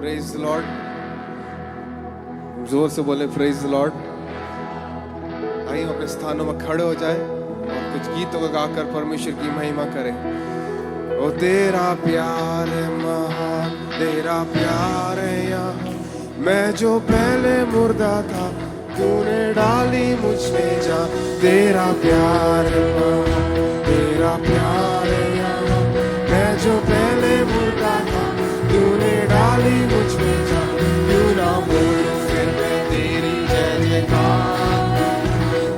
Praise the Lord. जोर से बोले प्रेज द लॉर्ड। आइए अपने स्थानों में खड़े हो जाए और कुछ गीतों को गाकर परमेश्वर की महिमा करें। ओ तेरा प्यार है महान, तेरा प्यार है यहाँ। मैं जो पहले मुर्दा था तूने डाली मुझ में जान। तेरा प्यार है महान, तेरा प्यार है यहाँ। मैं जो पहले मुर्दा था तूने डाली मुझ में जान। क्यों ना बोलूं फिर मैं तेरी जय जयकार,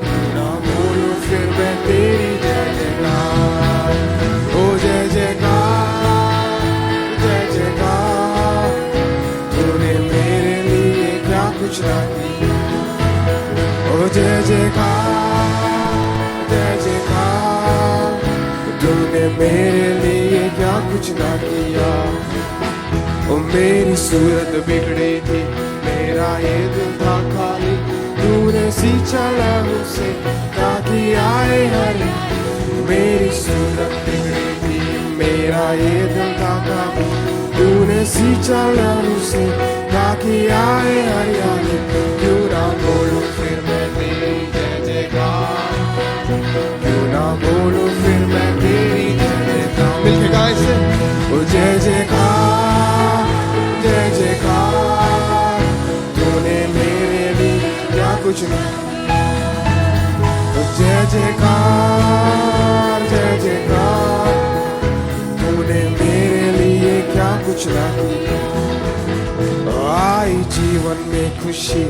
क्यों ना बोलूं फिर मैं तेरी जय जयकार। ओ जय जयकार, जय जयकार। तूने मेरे लिए क्या कुछ ना किया। ओ जय जयकार, जय जयकार। तूने मेरे लिए क्या कुछ ना किया। ओ मेरी सूरत बिगड़ी थी, मेरा ये दिल था खाली। तूने सींचा लहू से ताकि आए हरी। मेरी सूरत बिगड़ी थी, मेरा ये दिल था खाली। तूने सींचा लहू से ताकि आए हरियाली। क्यों ना बोलूं फिर मैं तेरी जय जयकार, क्यों ना बोलूं फिर मैं तेरी जय जयकार। मिलके गाए से ओ जय जयकार, जय जयकार। तूने मेरे लिए क्या कुछ नहीं। ओ जय जयकार, जय जयकार। तूने मेरे लिए क्या कुछ ना किया। आई जीवन में खुशी,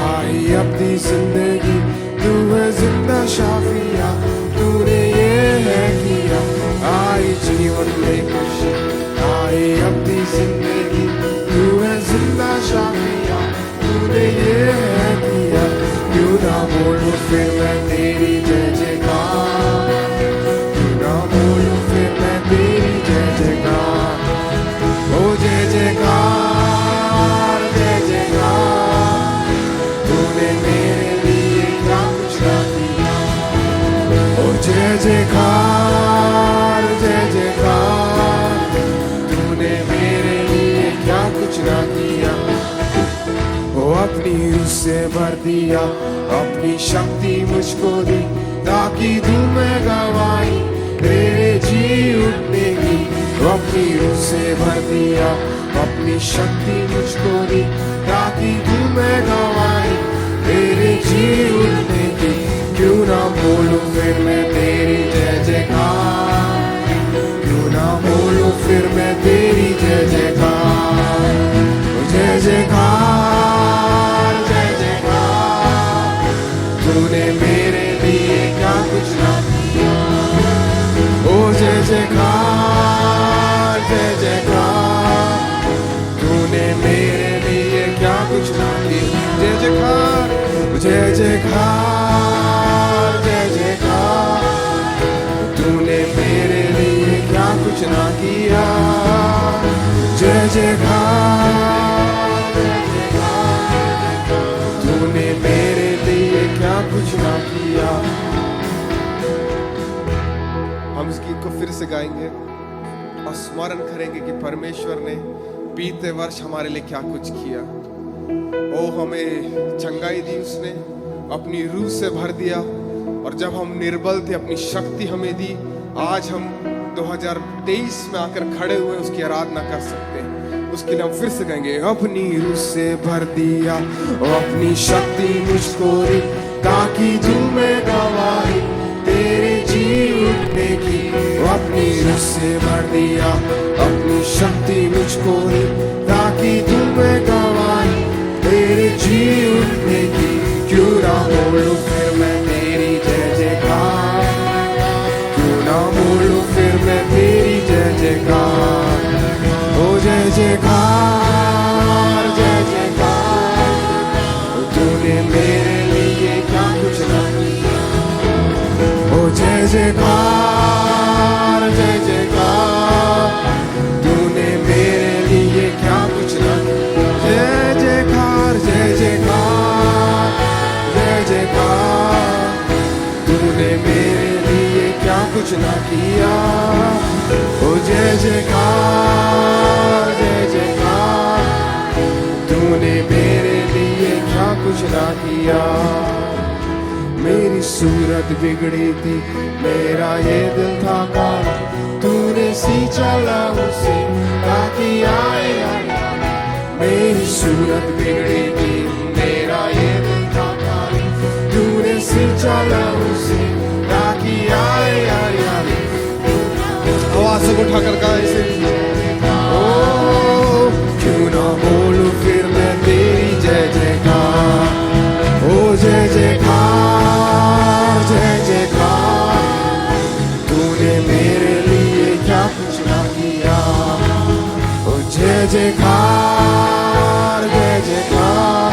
आई अपनी जिंदगी। तू है जिंदा शाफिया, तूने ये है किया। आई जीवन में खुशी, आई अपनी जिंदगी। तू है जिंदा शाफिया, तूने ये है किया। क्यों ना बोलूं फिर मैं तेरी जय जयकार, क्यों ना बोलूं फिर मैं तेरी जय जयकार। ओ जय जयकार, जय जयकार। तूने मेरे लिए क्या कुछ ना किया। ओ जय जयकार, जय जयकार। तूने मेरे लिए क्या कुछ ना किया। ओ अपनी रूह से भर दिया, अपनी शक्ति मुझको दी। ताकि दूं मैं गवाही तेरे जी उठने की। अपनी रूह से भर दिया, अपनी शक्ति मुझको दी। ताकि दूं मैं गवाही तेरे जी उठने की। क्यों ना बोलूं फिर मैं तेरी जय जयकार, क्यों ना बोलूं फिर मैं तेरी जय जयकार। जय जयकार, जय जयकार। तूने मेरे लिए क्या कुछ ना किया। ओ जय जयकार, जय जयकार। तूने मेरे लिए क्या कुछ ना किया। जय जयकार, जय जयकार, जय जयकार। तूने मेरे लिए क्या कुछ ना किया। जय जयकार, जय जयकार। तूने मेरे लिए क्या कुछ ना किया। हम इस गीत को फिर से गाएंगे और स्मरण करेंगे कि परमेश्वर ने बीते वर्ष हमारे लिए क्या कुछ किया। ओ हमें चंगाई दी उसने, अपनी रूह से भर दिया। और जब हम निर्बल थे अपनी शक्ति हमें दी। आज हम 2023 में आकर खड़े हुए उसकी आराधना कर सकते हैं। उसके लिए हम फिर से कहेंगे अपनी रूह से भर दिया और अपनी शक्ति मुझको दी। ताकि दूं मैं गवाही तेरे जी उठने की। अपनी रूह से भर दिया, अपनी शक्ति मुझको दी। ताकि दूं मैं गवाही तेरे जी उठने की। क्यों ना बोलूं फिर मैं तेरी जय जयकार, क्यों ना बोलूं फिर मैं तेरी जय जयकार। ओ जय जयकार, जय जयकार। तूने मेरे लिए क्या कुछ ना किया। ओ जय जयकार, जय जयकार। तूने मेरे लिए क्या कुछ ना किया। जय जयकार, जय जयकार, जय जयकार। तूने मेरे लिए क्या कुछ ना किया। ओ जय जयकार, जय जयकार। किया। मेरी सूरत बिगड़ी थी, मेरा ये दिल था काला, तूने सींचा लहू से ताकि आए। मेरी सूरत बिगड़ी थी, मेरा ये दिल था काला, तूने सींचा लहू से ताकि आए। आवाज को उठाकर गाएं इसे। ओ क्यों ना बोलूं फिर मैं तेरी जय जयकार, ओ जय जयकार जय जयकार। तूने मेरे लिए क्या कुछ ना किया, ओ जय जयकार जय जयकार।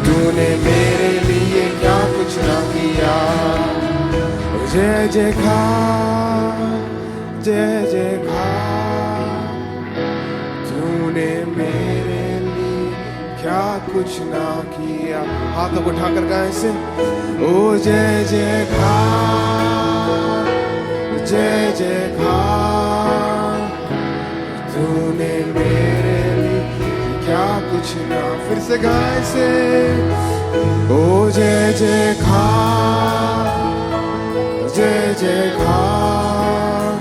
तूने मेरे लिए क्या कुछ ना किया, ओ जय जयकार जय जयकार। तूने मेरे लिए क्या कुछ ना किया। हाथों को उठाकर गाएं इसे। ओ जय जयकार जय जयकार। तूने मेरे लिए क्या कुछ ना। फिर से गाएं इसे। ओ जय जयकार जय जयकार।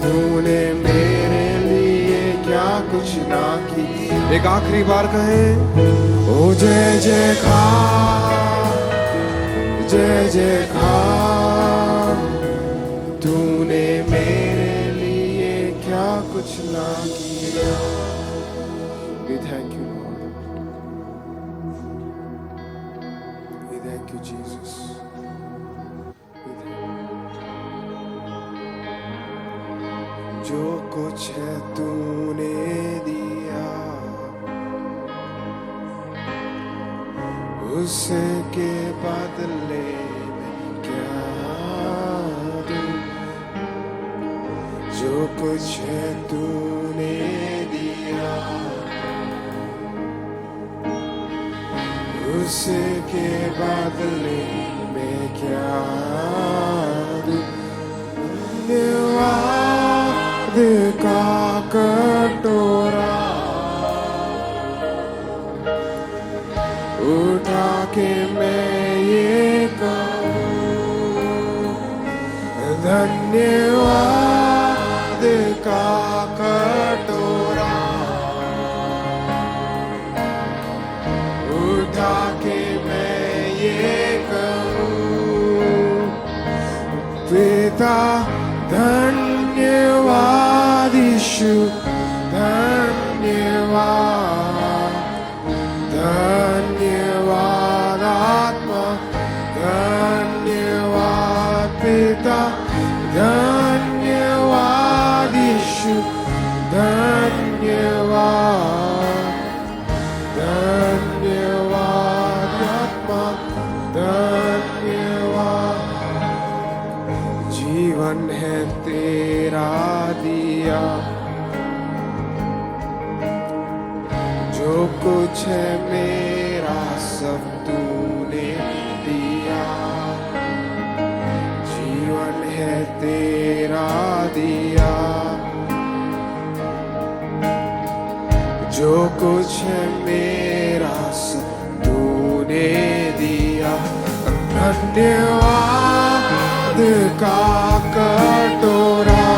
तूने मेरे लिए क्या कुछ ना की। एक आखिरी बार कहें। ओ जय जयकार जय जयकार। तूने मेरे लिए क्या कुछ ना किया। We thank you, Lord. We thank you, Jesus. जो कुछ है तूने दिया, उसके बदले में क्या दूं। जो कुछ है तूने दिया, उसके बदले में क्या दूं। धन्यवाद का कटोरा उठा के मैं ये कहूं, धन्यवाद का कटोरा उठा के मैं ये कहूं, पिता धन्यवाद यीशु धन्यवाद, धन्यवाद आत्मा धन्यवाद, पिता धन्यवाद यीशु धन्यवाद, धन्यवाद आत्मा धन्यवाद। जीवन है तेरा दिया, जो कुछ है मेरा सब तूने दिया। जीवन है तेरा दिया, जो कुछ है मेरा सब तूने दिया। धन्यवाद का कटोरा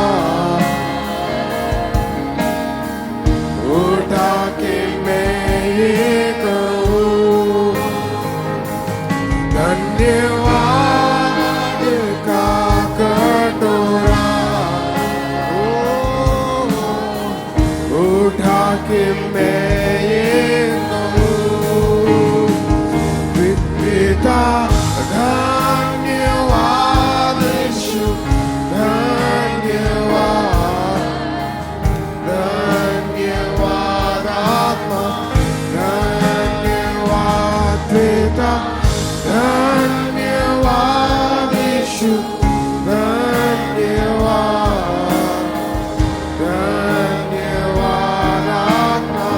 उठा के मैं ये कहूं, धन्यवाद का कटोरा उठा के मैं ये कहूं, पिता धन्यवाद यीशु धन्यवाद, धन्यवाद आत्मा धन्यवाद, पिता धन्यवाद यीशु धन्यवाद, धन्यवाद आत्मा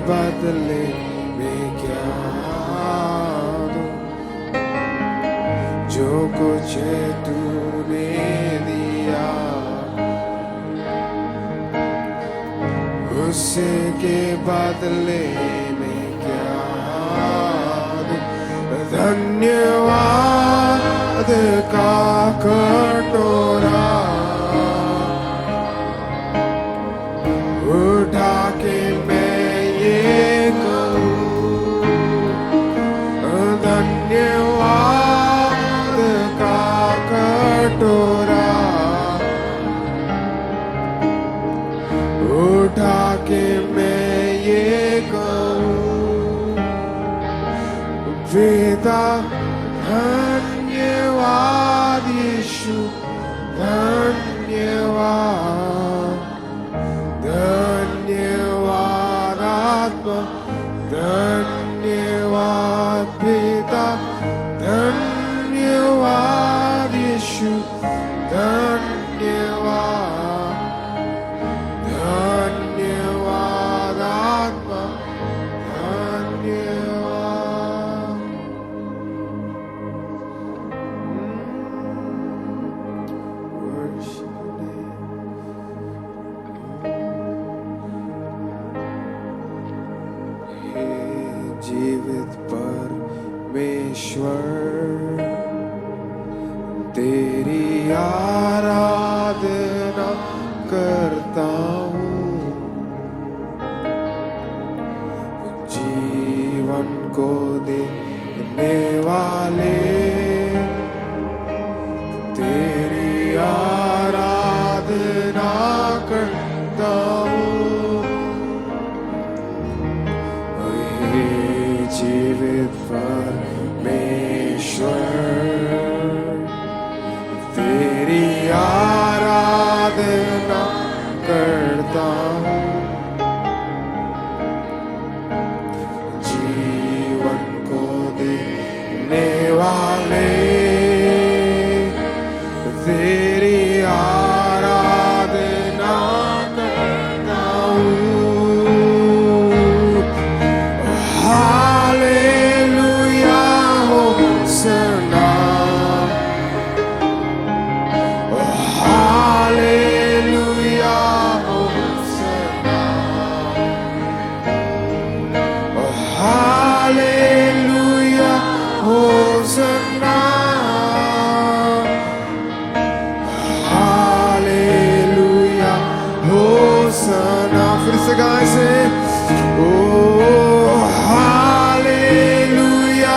बदले में क्या दूं, जो कुछ तूने दिया उसके बदले में क्या दूं। धन्यवाद का कटोरा उठा के मैं ये कहूं, धन्यवाद का कटोरा उठा के मैं ये कहूं, पिता धन्यवाद यीशु धन्यवाद, धन्यवाद आत्मा धन्यवाद पिता धन्यवाद यीशु धन्यवाद, धन्यवाद आत्मा धन्यवाद। Worship your name. हे जीवित परमेश्वर तेरी आराधना करता हूँ, जीवन को देने वाले तेरी आराधना करता हूँ। हे जीवित परमेश्वर तेरी आराधना करता हूँ, जीवन को देने वाले तेरी आराधना करता हूँ। Hallelujah होसना, hallelujah होसना, hallelujah होसना, hallelujah होसना। फिर से गाएं से ओ hallelujah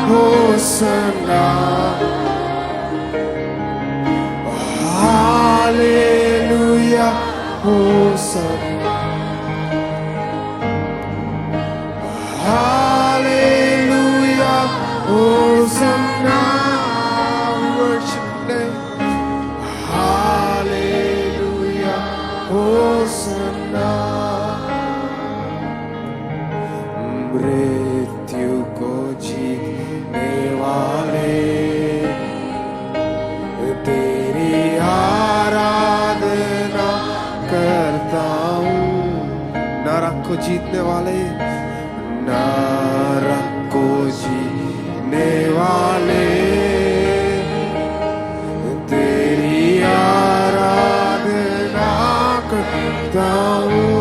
होसना, hallelujah होसना, hallelujah होसना। Worship name, hallelujah होसना। मृत्यु को जीतने वाले तेरी आराधना करता हूँ। नरक को जीतने वाले, नरक को जीतने वाले तेरी आराधना करता हूँ।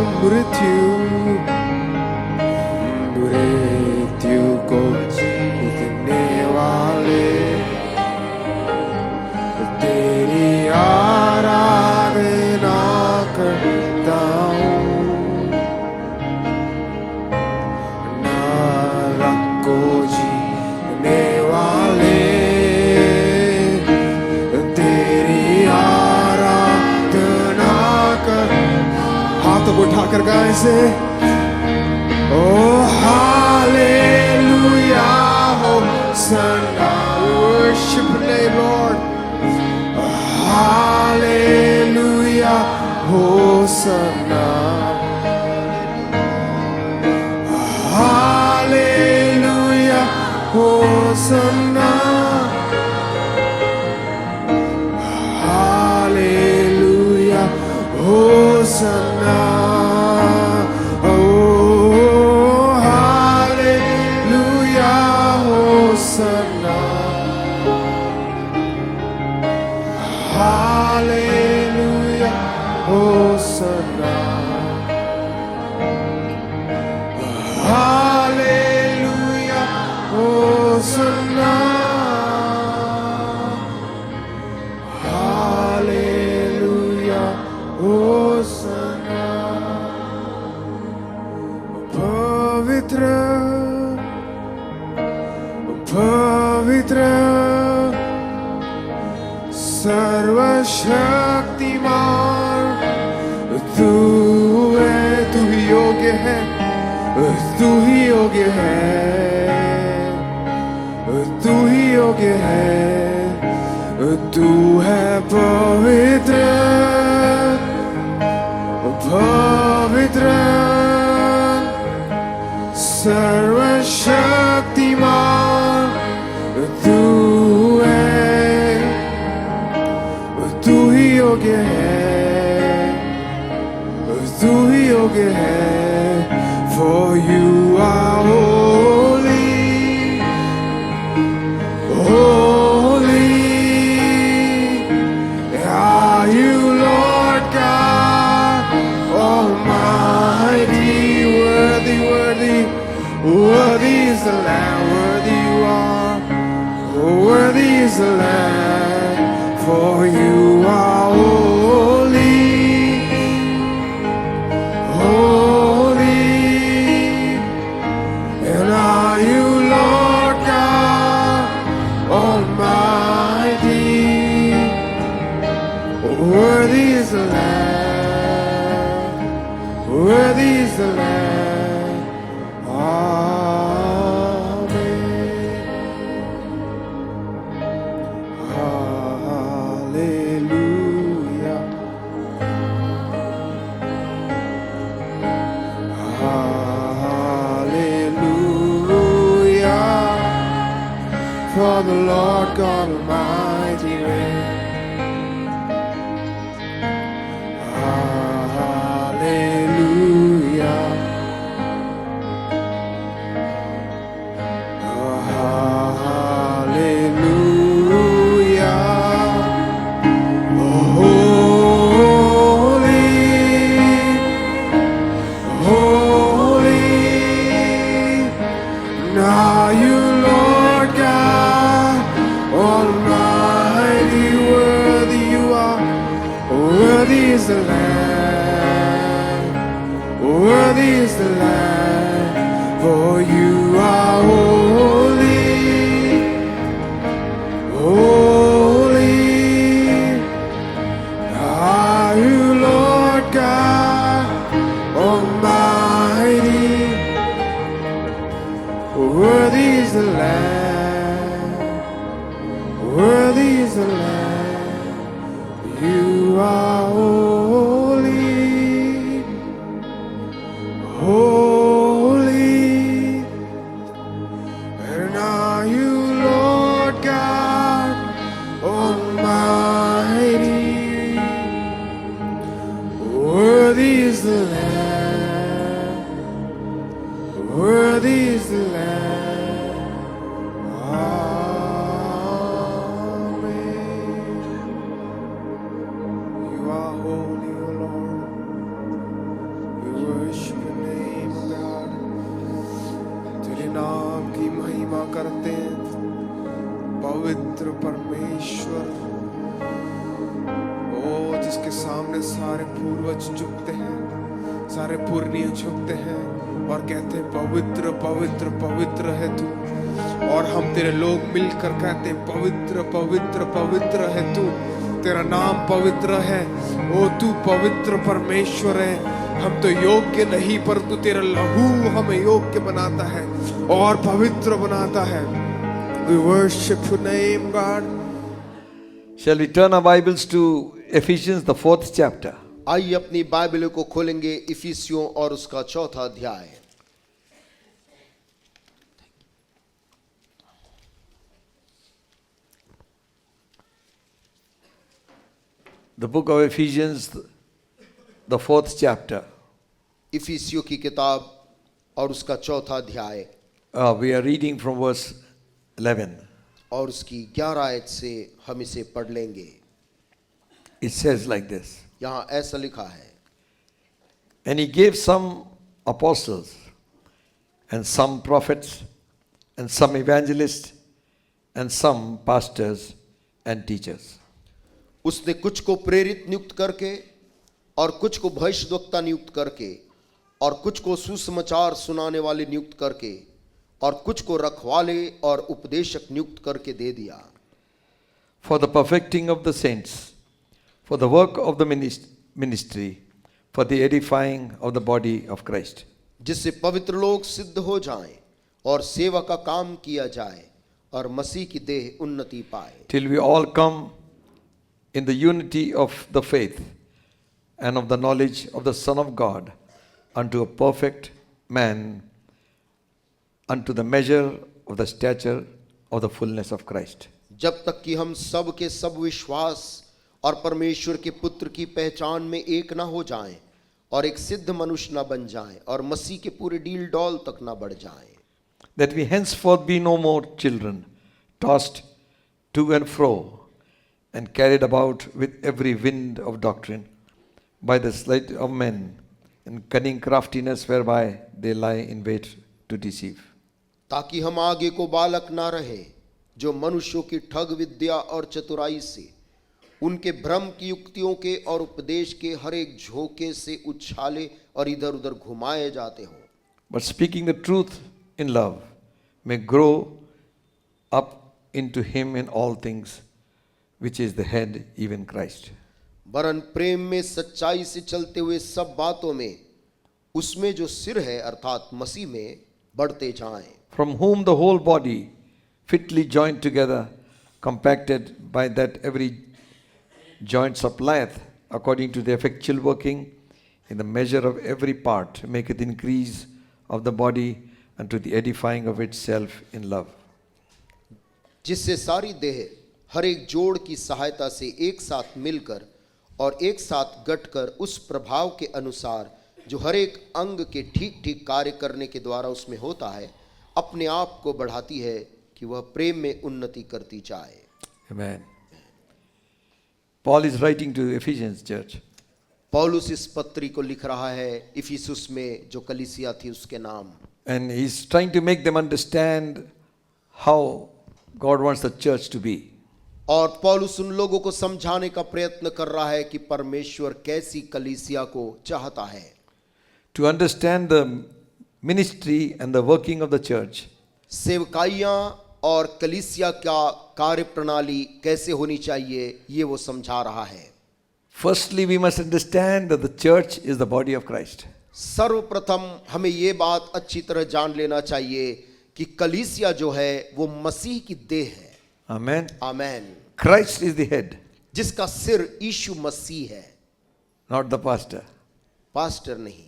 मृत्यु को जीतने वाले तेरी आराधना करता हूँ। नरक को जीतने वाले तेरी आराधना कर। हाथों को उठाकर गाएं से ओ hallelujah hosanna। Worship your name Lord, hallelujah hosanna, hallelujah hosanna, hallelujah hosanna। Oh पवित्र पवित्र सर्वशक्तिमान तू है, तू ही योग्य है, तू ही योग्य है, तू ही योग्य है, तू है पवित्र पवित्र सर्वशक्तिमान तू है, तू ही योग्य है, तू ही योग्य है। For you are holy, holy are you, Lord God Almighty. Worthy, worthy, worthy is the Lamb, worthy you are, worthy is the Lamb. For you are holy, holy, and are you, Lord God Almighty. Worthy is the Lamb, worthy is the Lamb. Amen. Hallelujah. Hallelujah. For the Lord God Almighty reigns. Hallelujah. Hallelujah. Holy, holy, now you, Lord God Almighty, worthy you are, worthy is the Lamb, worthy is the Lamb. For you are holy, holy are you, Lord God Almighty. Worthy is the Lamb, worthy is the Lamb. You are holy, holy, and are you, Lord God Almighty. Worthy is the Lamb, worthy is the Lamb. Amen. You are holy, O Lord. We worship your name, God. तेरे नाम की महिमा करते हैं, पवित्र परमेश्वर। ओ जिसके सामने सारे पूर्वज झुकते हैं, सारे पुरनिय झुकते हैं और कहते हैं पवित्र पवित्र पवित्र है तू। और हम तेरे लोग मिलकर कहते हैं पवित्र पवित्र पवित्र है तू, तेरा नाम पवित्र है। ओ तू पवित्र परमेश्वर है। हम तो योग्य नहीं, परंतु तेरा लहू हमें योग्य बनाता है और पवित्र बनाता है। We worship your name, God. Shall we turn our Bibles to Ephesians, the 4th chapter? आइए अपनी बाइबलों को खोलेंगे इफिसियों और उसका 4था अध्याय। The book of Ephesians, the 4th chapter. इफिसियों की किताब और उसका 4था अध्याय We are reading from verse 11. और उसकी 11 आयत से हम इसे पढ़ लेंगे। It says like this. यहाँ ऐसा लिखा है, And he gave some apostles, and some prophets, and some evangelists, and some pastors and teachers. उसने कुछ को प्रेरित नियुक्त करके और कुछ को भविष्यद्वक्ता नियुक्त करके और कुछ को सुसमाचार सुनाने वाले नियुक्त करके और कुछ को रखवाले और उपदेशक नियुक्त करके दे दिया। For the perfecting of the saints, for the work of the ministry, for the edifying of the body of Christ. जिससे पवित्र लोग सिद्ध हो जाएं और सेवा का काम किया जाए और मसीह की देह उन्नति पाए। Till we all come in the unity of the faith and of the knowledge of the Son of God unto a perfect man, unto the measure of the stature of the fullness of Christ. जब तक कि हम सब के सब विश्वास और परमेश्वर के पुत्र की पहचान में एक ना हो जाएं और एक सिद्ध मनुष्य ना बन जाएं और मसीह के पूरे डील डौल तक ना बढ़ जाएं। That we henceforth be no more children, tossed to and fro and carried about with every wind of doctrine by the sleight of men and cunning craftiness whereby they lie in wait to deceive. ताकि हम आगे को बालक ना रहे जो मनुष्यों की ठग विद्या और चतुराई से उनके भ्रम की युक्तियों के और उपदेश के हर एक झोंके से उछाले और इधर उधर घुमाए जाते हों। But speaking the truth in love may grow up into him in all things, which is the head, even Christ. वरन प्रेम में सच्चाई से चलते हुए सब बातों में उसमें जो सिर है अर्थात मसीह में बढ़ते जाएं। From whom the whole body, fitly joined together, compacted by that every joint supplieth, according to the effectual working in the measure of every part, maketh increase of the body unto the edifying of itself in love. जिससे सारी देह हर एक जोड़ की सहायता से एक साथ मिलकर और एक साथ गठकर उस प्रभाव के अनुसार जो हर एक अंग के ठीक ठीक कार्य करने के द्वारा उसमें होता है, अपने आप को बढ़ाती है कि वह प्रेम में उन्नति करती जाए। Amen. Paul is writing to Ephesians church. पौलुस इस पत्री को लिख रहा है इफिसुस में जो कलीसिया थी उसके नाम। And he's trying to make them understand how God wants the church to be. और पौलुस उन लोगों को समझाने का प्रयत्न कर रहा है कि परमेश्वर कैसी कलीसिया को चाहता है। To understand the ministry and the working of the church, सेवकाइयां और कलीसिया का कार्य प्रणाली कैसे होनी चाहिए ये वो समझा रहा है। firstly we must understand that the church is the body of Christ. सर्वप्रथम हमें ये बात अच्छी तरह जान लेना चाहिए कि कलीसिया जो है वो मसीह की देह है। Amen. Amen. Christ is the head, जिसका सिर यीशु मसीह है, not the pastor, पास्टर नहीं,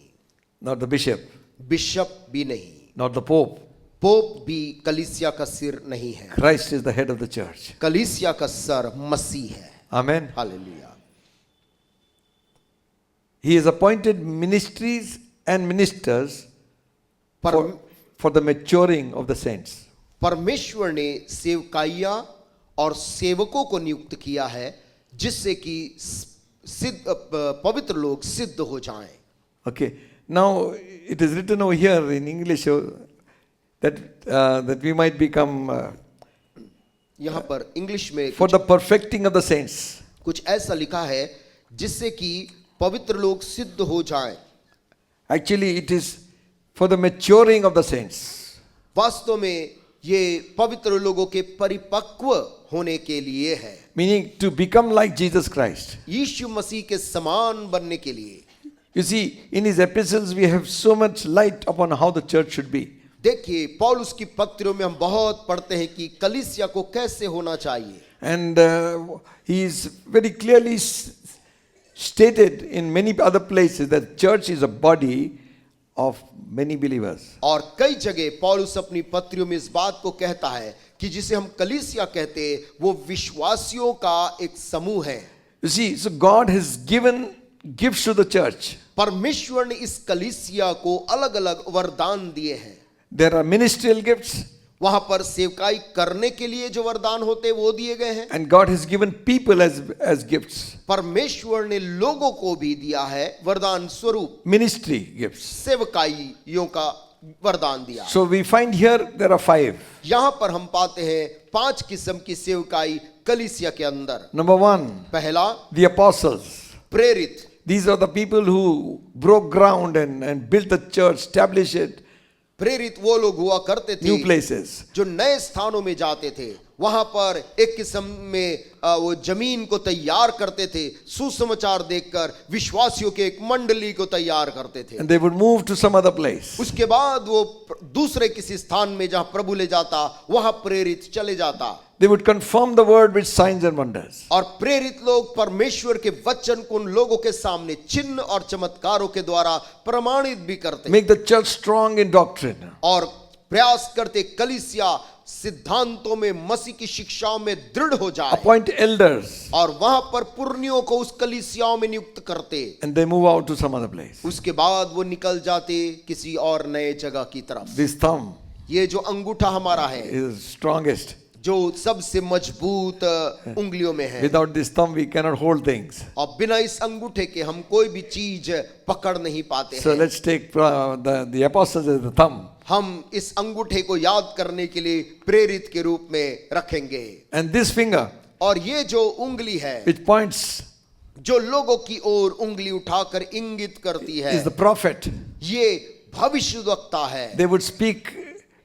not the bishop, बिशप भी नहीं, not the pope. पोप भी कलीसिया का सिर नहीं है। Christ is the head of the church. कलीसिया का सर मसीह है। Amen. Hallelujah. He has appointed ministries and ministers for the maturing of the saints. परमेश्वर ने सेवकाइयां और सेवकों को नियुक्त किया है जिससे कि पवित्र लोग सिद्ध हो जाएं। Okay. Now it is written over here in English that we might become यहाँ पर इंग्लिश में for the perfecting of the saints. कुछ ऐसा लिखा है जिससे कि पवित्र लोग सिद्ध हो जाएं। Actually, it is for the maturing of the saints. वास्तव में ये पवित्र लोगों के परिपक्व होने के लिए है। Meaning to become like Jesus Christ. यीशु मसीह के समान बनने के लिए। You see, in his epistles we have so much light upon how the church should be. देखिए पौलुस की पत्रियों में हम बहुत पढ़ते हैं कि कलीसिया को कैसे होना चाहिए। And he is very clearly stated in many other places that church is a body of many believers. और कई जगह पौलुस अपनी पत्रियों में इस बात को कहता है कि जिसे हम कलीसिया कहते हैं वो विश्वासियों का एक समूह है। You see, so God has given gifts to the church. परमेश्वर ने इस कलीसिया को अलग-अलग वरदान दिए हैं। There are ministerial gifts. वहां पर सेवकाई करने के लिए जो वरदान होते हैं वो दिए गए हैं। And God has given people as gifts. परमेश्वर ने लोगों को भी दिया है वरदान स्वरूप। Ministry gifts. सेवकाइयों का वरदान दिया। So we find here there are 5. यहाँ पर हम पाते हैं 5 किस्म की सेवकाई कलीसिया के अंदर। Number 1, पहला the apostles. प्रेरित। These are the people who broke ground and built the church, established it, प्रेरित वो लोग हुआ करते थे new places. जो नए स्थानों में जाते थे, वहां पर एक किस्म में वो जमीन को तैयार करते थे, सुसमाचार देखकर विश्वासियों के एक मंडली को तैयार करते थे। And they would move to some other place. उसके बाद वो दूसरे किसी स्थान में जहां प्रभु ले जाता, वहां प्रेरित चले जाता। They would confirm the word with signs and wonders. और प्रेरित लोग परमेश्वर के वचन को उन लोगों के सामने चिन्ह और चमत्कारों के द्वारा प्रमाणित भी करते, Make the church strong in doctrine. और प्रयास करते कलीसिया सिद्धांतों में, मसीह की शिक्षाओं में दृढ़ हो जाए, Appoint elders. और वहां पर पुरनियों को उस कलीसियाओं में नियुक्त करते। And they move out to some other place. उसके बाद वो निकल जाते किसी और नए जगह की तरफ। This thumb ये जो अंगूठा हमारा है, is strongest. जो सबसे मजबूत उंगलियों में है, Without this thumb we cannot hold things. और बिना इस अंगूठे के हम कोई भी चीज पकड़ नहीं पाते So हैं। let's take the apostles as the thumb. हम इस अंगूठे को याद करने के लिए प्रेरित के रूप में रखेंगे। And this finger और ये जो उंगली है, which points जो लोगों की ओर उंगली उठाकर इंगित करती है, is the prophet. ये भविष्यद्वक्ता है। They would speak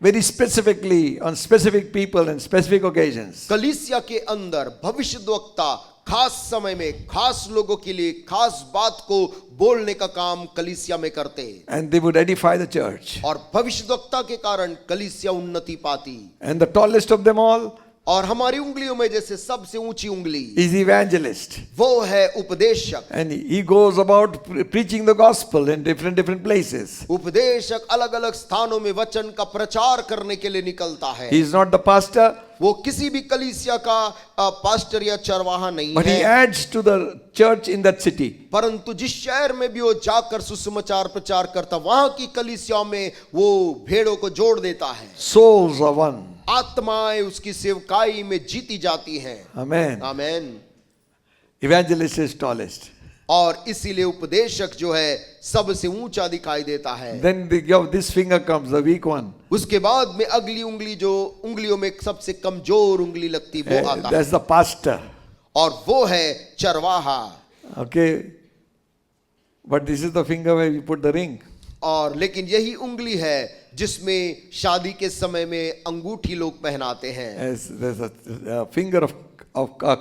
very specifically on specific people and specific occasions. कलीसिया के अंदर भविष्यद्वक्ता खास समय में खास लोगों के लिए खास बात को बोलने का काम कलीसिया में करते, And they would edify the church. और भविष्यद्वक्ता के कारण कलीसिया उन्नति पाती। And the tallest of them all और हमारी उंगलियों में जैसे सबसे ऊंची उंगली, is evangelist. वो है उपदेशक। And he goes about preaching the gospel in different places. उपदेशक अलग अलग स्थानों में वचन का प्रचार करने के लिए निकलता है। He is not the pastor, वो किसी भी कलीसिया का पास्टर या चरवाहा नहीं but he है, adds to the church in that city. परंतु जिस शहर में भी वो जाकर सुसमाचार प्रचार करता, वहां की कलीसियाओं में वो भेड़ों को जोड़ देता है। Souls are one. आत्माएं उसकी सेवकाई में जीती जाती हैं। Amen. Amen. Evangelist is tallest. और इसीलिए उपदेशक जो है सबसे ऊंचा दिखाई देता है। Then this finger comes, the weak one. उसके बाद में अगली उंगली, जो उंगलियों में सबसे कमजोर उंगली लगती, वो आता है, That's the pastor. और वो है चरवाहा। Okay. But this is the finger where you put the ring. और लेकिन यही उंगली है जिसमें शादी के समय में अंगूठी लोग पहनाते हैं। There's a finger of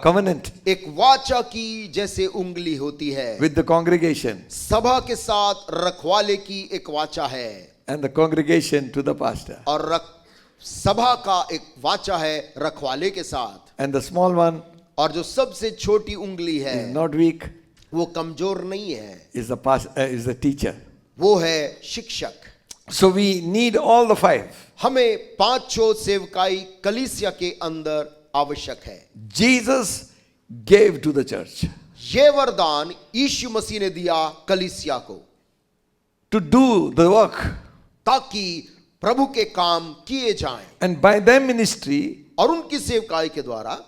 covenant एक वाचा की जैसे उंगली होती है, with the congregation, सभा के साथ रखवाले की एक वाचा है, and the congregation to the pastor. और सभा का एक वाचा है रखवाले के साथ। And the small one और जो सबसे छोटी उंगली है, is not weak, वो कमजोर नहीं है, is the teacher. वो है शिक्षक। So we need all the five. हमें पांचों सेवकाई कलीसिया के अंदर आवश्यक है। Jesus gave to the church ये वरदान यीशु मसीह ने दिया कलीसिया को, to do the work, ताकि प्रभु के काम किए जाएं, and by their ministry और उनकी सेवकाई के द्वारा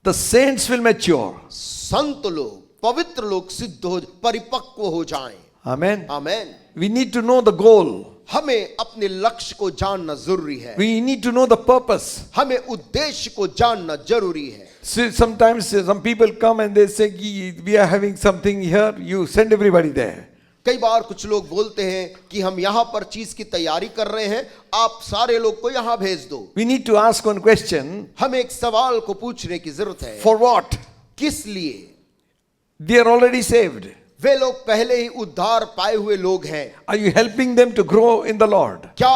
the saints will mature. संत लोग, पवित्र लोग सिद्ध हो, परिपक्व हो जाएं। Amen. Amen. We need to know the goal. हमें अपने लक्ष्य को जानना जरूरी है। We need to know the purpose. हमें उद्देश्य को जानना जरूरी है। See, sometimes some people come and they say, we are having something here, you send everybody there. कई बार कुछ लोग बोलते हैं कि हम यहाँ पर चीज की तैयारी कर रहे हैं, आप सारे लोग को यहाँ भेज दो। We need to ask one question. हमें एक सवाल को पूछने की जरूरत है। For what? किस लिए? They are already saved. वे लोग पहले ही उद्धार पाए हुए लोग हैं। Are you helping them to grow in the Lord? क्या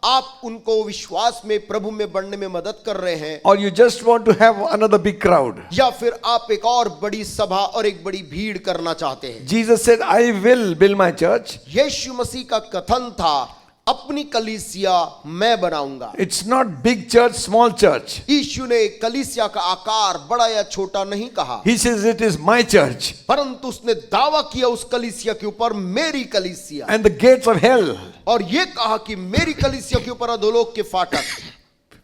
आप उनको विश्वास में, प्रभु में बढ़ने में मदद कर रहे हैं? Or you just want to have another big crowd? या फिर आप एक और बड़ी सभा और एक बड़ी भीड़ करना चाहते हैं? Jesus said, I will build my church. यीशु मसीह का कथन था, अपनी कलीसिया मैं बनाऊंगा। It's not big church, small church. यीशु ने कलीसिया का आकार बड़ा या छोटा नहीं कहा, He says it is my church. परंतु उसने दावा किया उस कलीसिया के ऊपर, मेरी कलीसिया, And the gates of hell और ये कहा कि मेरी कलीसिया के ऊपर अधोलोक के फाटक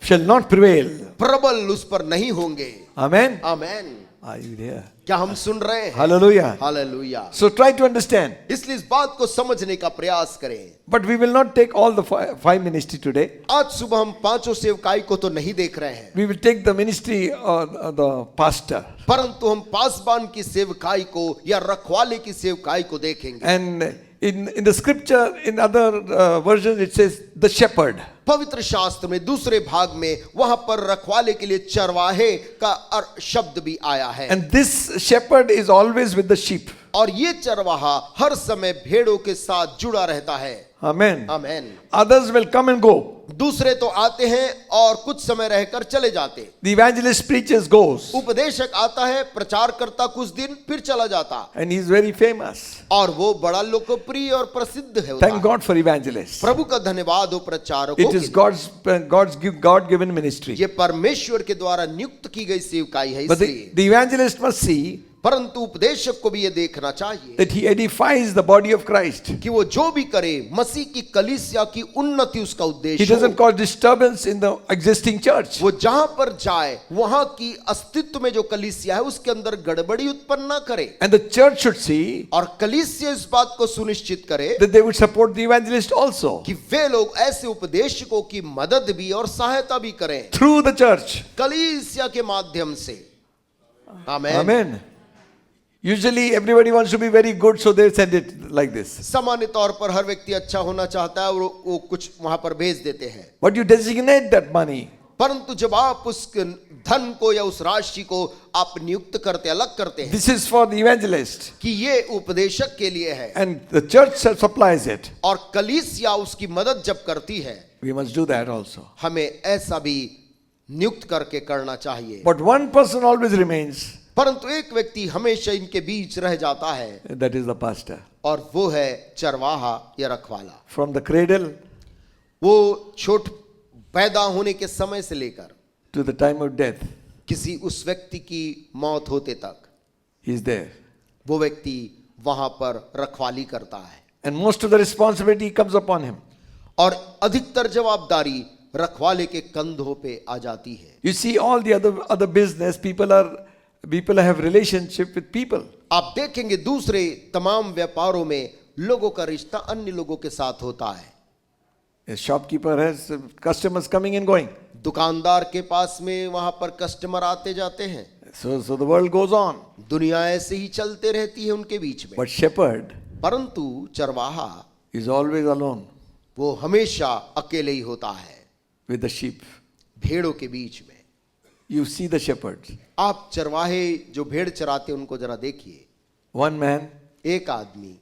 shall not prevail. प्रबल उस पर नहीं होंगे। Amen. Amen. Are you there? क्या हम सुन रहे हैं? Hallelujah. Hallelujah. So try to understand. इसलिए इस बात को समझने का प्रयास करें। But we will not take all the five ministry today. आज सुबह हम पांचों सेवकाई को तो नहीं देख रहे हैं, We will take the ministry of the pastor. परंतु हम पासबान की सेवकाई को या रखवाले की सेवकाई को देखेंगे। And in the scripture, in other versions, it says the shepherd. पवित्र शास्त्र में दूसरे भाग में वहां पर रखवाले के लिए चरवाहे का शब्द भी आया है। And this shepherd is always with the sheep. और ये चरवाहा हर समय भेड़ों के साथ जुड़ा रहता है। Amen. Amen. Others will come and go. दूसरे तो आते हैं और कुछ समय रहकर चले जाते। The evangelist preaches, goes. उपदेशक आता है, प्रचार करता कुछ दिन, फिर चला जाता। And he is very famous. और वो बड़ा लोकप्रिय और प्रसिद्ध है। Thank God for evangelists. प्रभु का धन्यवाद हो प्रचारकों It is के लिए। God-given ministry. ये परमेश्वर के द्वारा नियुक्त की गई सेवकाई है। But इसलिए the evangelist must see परंतु उपदेशक को भी ये देखना चाहिए that he edifies the body of Christ. कि वो जो भी करे मसीह की कलीसिया की उन्नति उसका He उद्देश्य doesn't हो। cause disturbance in the existing church. वो जहां पर जाए वहां की अस्तित्व में जो कलीसिया है उसके अंदर गड़बड़ी उत्पन्न ना करे। And the church should see और कलीसिया इस बात को सुनिश्चित करे that they would support the evangelist also कि वे लोग ऐसे उपदेशकों की मदद भी और सहायता भी करें through the church. कलीसिया के माध्यम से। आमेन। Amen. Usually everybody wants to be very good, so they send it like this. सामान्य तौर पर हर व्यक्ति अच्छा होना चाहता है और वो कुछ वहां पर भेज देते हैं। But you designate that money. परंतु जब आप उस धन को या उस राशि को आप नियुक्त करते, अलग करते हैं This is for the evangelist. कि ये उपदेशक के लिए है And the church supplies it. और कलीसिया उसकी मदद जब करती है, We must do that also. हमें ऐसा भी नियुक्त करके करना चाहिए। But one person always remains. परंतु एक व्यक्ति हमेशा इनके बीच रह जाता है That is the pastor. और वो है चरवाहा या रखवाला। From the cradle वो छोट पैदा होने के समय से लेकर to the time of death, किसी उस व्यक्ति की मौत होते तक he is there. वो व्यक्ति वहां पर रखवाली करता है And most of the responsibility comes upon him. और अधिकतर जवाबदारी रखवाले के कंधों पे आ जाती है। You see, all the other business people have relationship with people. आप देखेंगे दूसरे तमाम व्यापारों में लोगों का रिश्ता अन्य लोगों के साथ होता है। A shopkeeper has customers coming and going. दुकानदार के पास में वहां पर कस्टमर आते जाते हैं। So the world goes on. दुनिया ऐसे ही चलते रहती है उनके बीच में। But shepherd परंतु चरवाहा is always alone वो हमेशा अकेले ही होता है with the sheep. भेड़ों के बीच में। You see the shepherds. आप चरवाहे जो भेड़ चराते हैं उनको जरा देखिए। One man, एक आदमी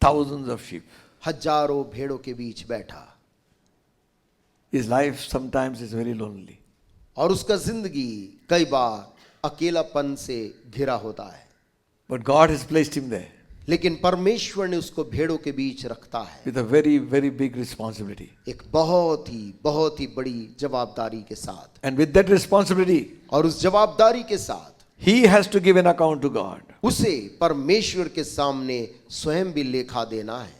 thousands of sheep. हजारों भेड़ों के बीच बैठा His life sometimes is very lonely. और उसका जिंदगी कई बार अकेलापन से घिरा होता है। But God has placed him there लेकिन परमेश्वर ने उसको भेड़ों के बीच रखता है with a very, very big responsibility. एक बहुत ही बड़ी जवाबदारी के साथ। And with that responsibility, और उस जवाबदारी के साथ he has to give an account to God. उसे परमेश्वर के सामने स्वयं भी लेखा देना है।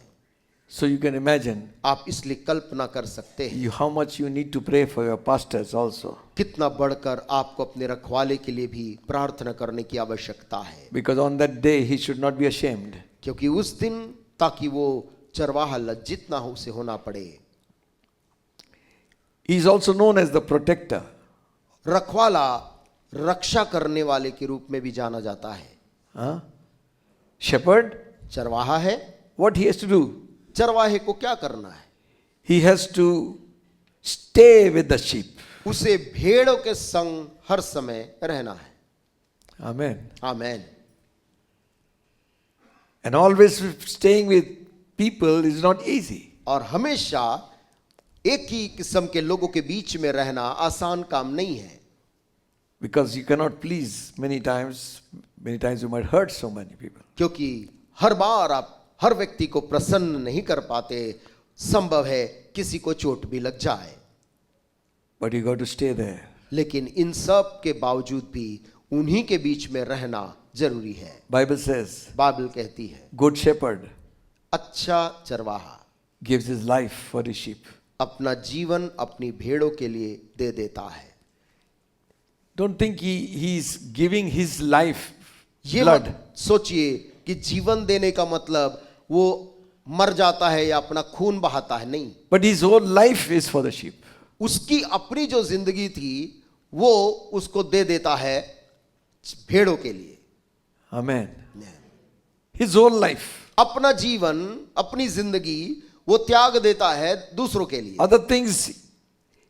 So you can imagine आप इसलिए कल्पना कर सकते हैं how much you need to pray for your pastors also. कितना बढ़कर आपको अपने रखवाले के लिए भी प्रार्थना करने की आवश्यकता है। Because on that day he should not be ashamed. क्योंकि उस दिन ताकि वो चरवाहा लज्जित ना हो, उसे होना पड़े। He is also known as the protector. रखवाला रक्षा करने वाले के रूप में भी जाना जाता है। Huh? Shepherd, चरवाहा है, what he has to do? चरवाहे को क्या करना है? He has to stay with the sheep. उसे भेड़ों के संग हर समय रहना है। Amen. Amen. And always staying with people is not easy. और हमेशा एक ही किस्म के लोगों के बीच में रहना आसान काम नहीं है। Because you cannot please many times you might hurt so many people. क्योंकि हर बार आप हर व्यक्ति को प्रसन्न नहीं कर पाते, संभव है किसी को चोट भी लग जाए। But you got to stay there. लेकिन इन सब के बावजूद भी उन्हीं के बीच में रहना जरूरी है। Bible says, बाइबल कहती है good shepherd अच्छा चरवाहा gives his life for his sheep. अपना जीवन अपनी भेड़ों के लिए दे देता है। Don't think he's giving his life ये blood. मत सोचिए कि जीवन देने का मतलब वो मर जाता है या अपना खून बहाता है, नहीं। But his whole life is for the sheep. उसकी अपनी जो जिंदगी थी वो उसको दे देता है भेड़ों के लिए। Amen. His whole life. अपना जीवन, अपनी जिंदगी वो त्याग देता है दूसरों के लिए। Other things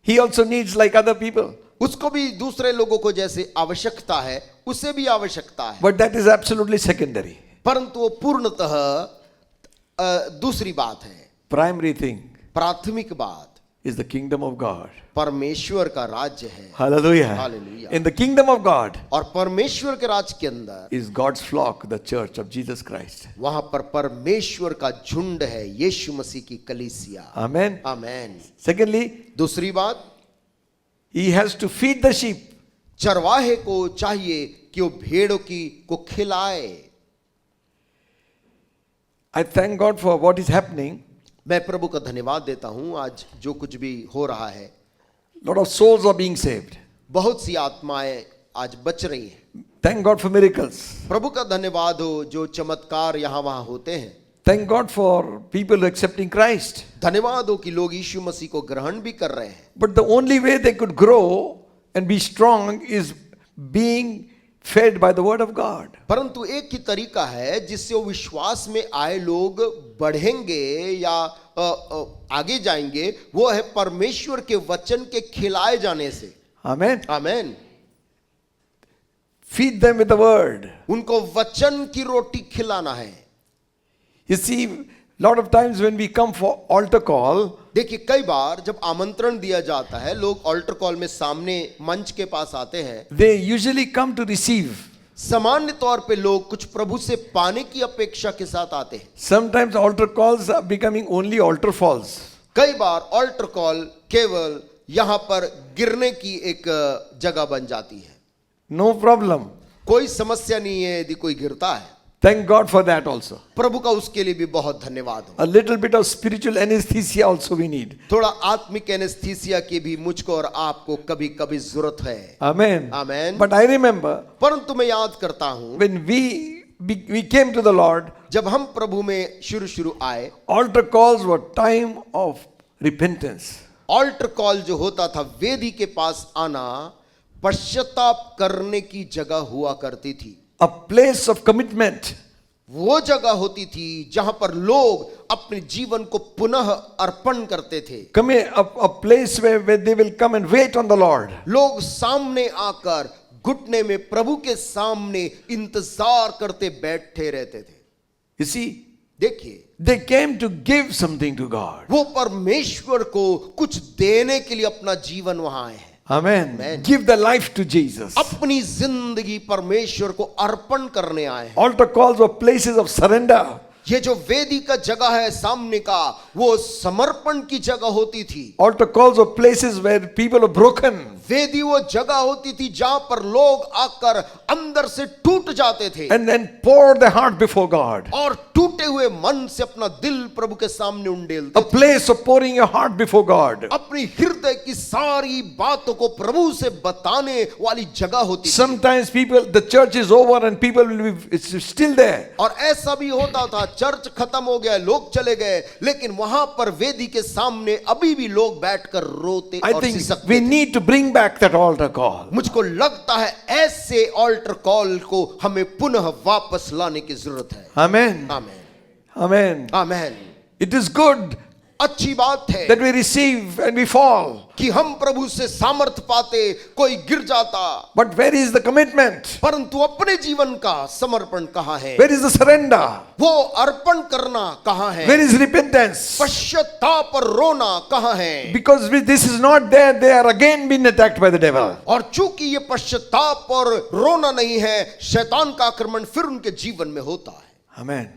he also needs like other people. उसको भी दूसरे लोगों को जैसे आवश्यकता है उसे भी आवश्यकता है, But that is absolutely secondary. परंतु वो पूर्णतः दूसरी बात है। Primary thing प्राथमिक बात is the kingdom of God. परमेश्वर का राज्य है। Hallelujah. Hallelujah. In the kingdom of God और परमेश्वर के राज्य के अंदर is God's flock, the church of Jesus Christ. वहां पर परमेश्वर का झुंड है, यीशु मसीह की कलीसिया। Amen. आमेन। Secondly, दूसरी बात, he has to feed the sheep. चरवाहे को चाहिए कि वो भेड़ों को खिलाए। I thank God for what is happening. मैं प्रभु का धन्यवाद देता हूं आज जो कुछ भी हो रहा है। Lot of souls are being saved. बहुत सी आत्माएं आज बच रही हैं। Thank God for miracles. प्रभु का धन्यवाद हो जो चमत्कार यहाँ वहां होते हैं। Thank God for people accepting Christ. धन्यवाद हो कि लोग यीशु मसीह को ग्रहण भी कर रहे हैं। But the only way they could grow and be strong is being fed by the word of God. परंतु एक ही तरीका है जिससे वो विश्वास में आए लोग बढ़ेंगे या आगे जाएंगे, वो है परमेश्वर के वचन के खिलाए जाने से। Amen. Amen. Feed them with the word. उनको वचन की रोटी खिलाना है। You see, lot of times when we come for altar call, देखिए कई बार जब आमंत्रण दिया जाता है, लोग ऑल्टर कॉल में सामने मंच के पास आते हैं। they usually come to receive. सामान्य तौर पे लोग कुछ प्रभु से पाने की अपेक्षा के साथ आते हैं। Sometimes altar calls are becoming only altar falls. कई बार ऑल्टर कॉल केवल यहां पर गिरने की एक जगह बन जाती है। No problem. कोई समस्या नहीं है यदि कोई गिरता है। Thank God for that also. प्रभु का उसके लिए भी बहुत धन्यवाद हो। A little bit of spiritual anesthesia also we need. थोड़ा आत्मिक एनेस्थीसिया की भी मुझको और आपको कभी कभी जरूरत है। Amen. Amen. But I remember परंतु मैं याद करता हूं when we came to the Lord, जब हम प्रभु में शुरू आए, altar calls were time of repentance. Altar call जो होता था, वेदी के पास आना पश्चाताप करने की जगह हुआ करती थी। A place of commitment. वो जगह होती थी जहां पर लोग अपने जीवन को पुनः अर्पण करते थे। Come here, a place where they will come and wait on the Lord. लोग सामने आकर घुटने में प्रभु के सामने इंतजार करते बैठे रहते थे। You see, देखिए, they came to give something to God. वो परमेश्वर को कुछ देने के लिए अपना जीवन वहां आए हैं। Amen. Amen. Give the life to Jesus. अपनी जिंदगी परमेश्वर को अर्पण करने आए हैं। Altar calls were places of surrender. ये जो वेदी का जगह है सामने का, वो समर्पण की जगह होती थी। Altar calls were places where people are broken. वेदी वो जगह होती थी जहां पर लोग आकर अंदर से टूट जाते थे And then pour their heart before God. और टूटे हुए मन से अपना दिल प्रभु के सामने उंडेलते A थे। place of pouring your heart before God. अपनी हृदय की सारी बातों को प्रभु से बताने वाली जगह होती थी। Sometimes the church is over and people will be it's still there. और ऐसा भी होता था, चर्च खत्म हो गया, लोग चले गए, लेकिन वहां पर वेदी के सामने अभी भी लोग बैठकर रोते I और think सिसकते we थे। need to bring back that altar call. मुझको लगता है ऐसे ऑल्टर कॉल को हमें पुनः वापस लाने की जरूरत है। Amen. Amen. Amen. Amen. It is good अच्छी बात है that we receive and we fall. कि हम प्रभु से सामर्थ्य पाते, कोई गिर जाता, But where is the commitment? परंतु अपने जीवन का समर्पण कहाँ है? Where is the surrender? वो अर्पण करना कहाँ है? Where is repentance? पश्चाताप और रोना कहाँ है? Because this is not there, they are again being attacked by the devil. और चूंकि ये पश्चाताप और रोना नहीं है, शैतान का आक्रमण फिर उनके जीवन में होता है। Amen.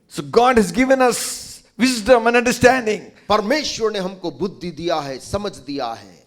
So God has given us wisdom and understanding. परमेश्वर ने हमको बुद्धि दिया है, समझ दिया है।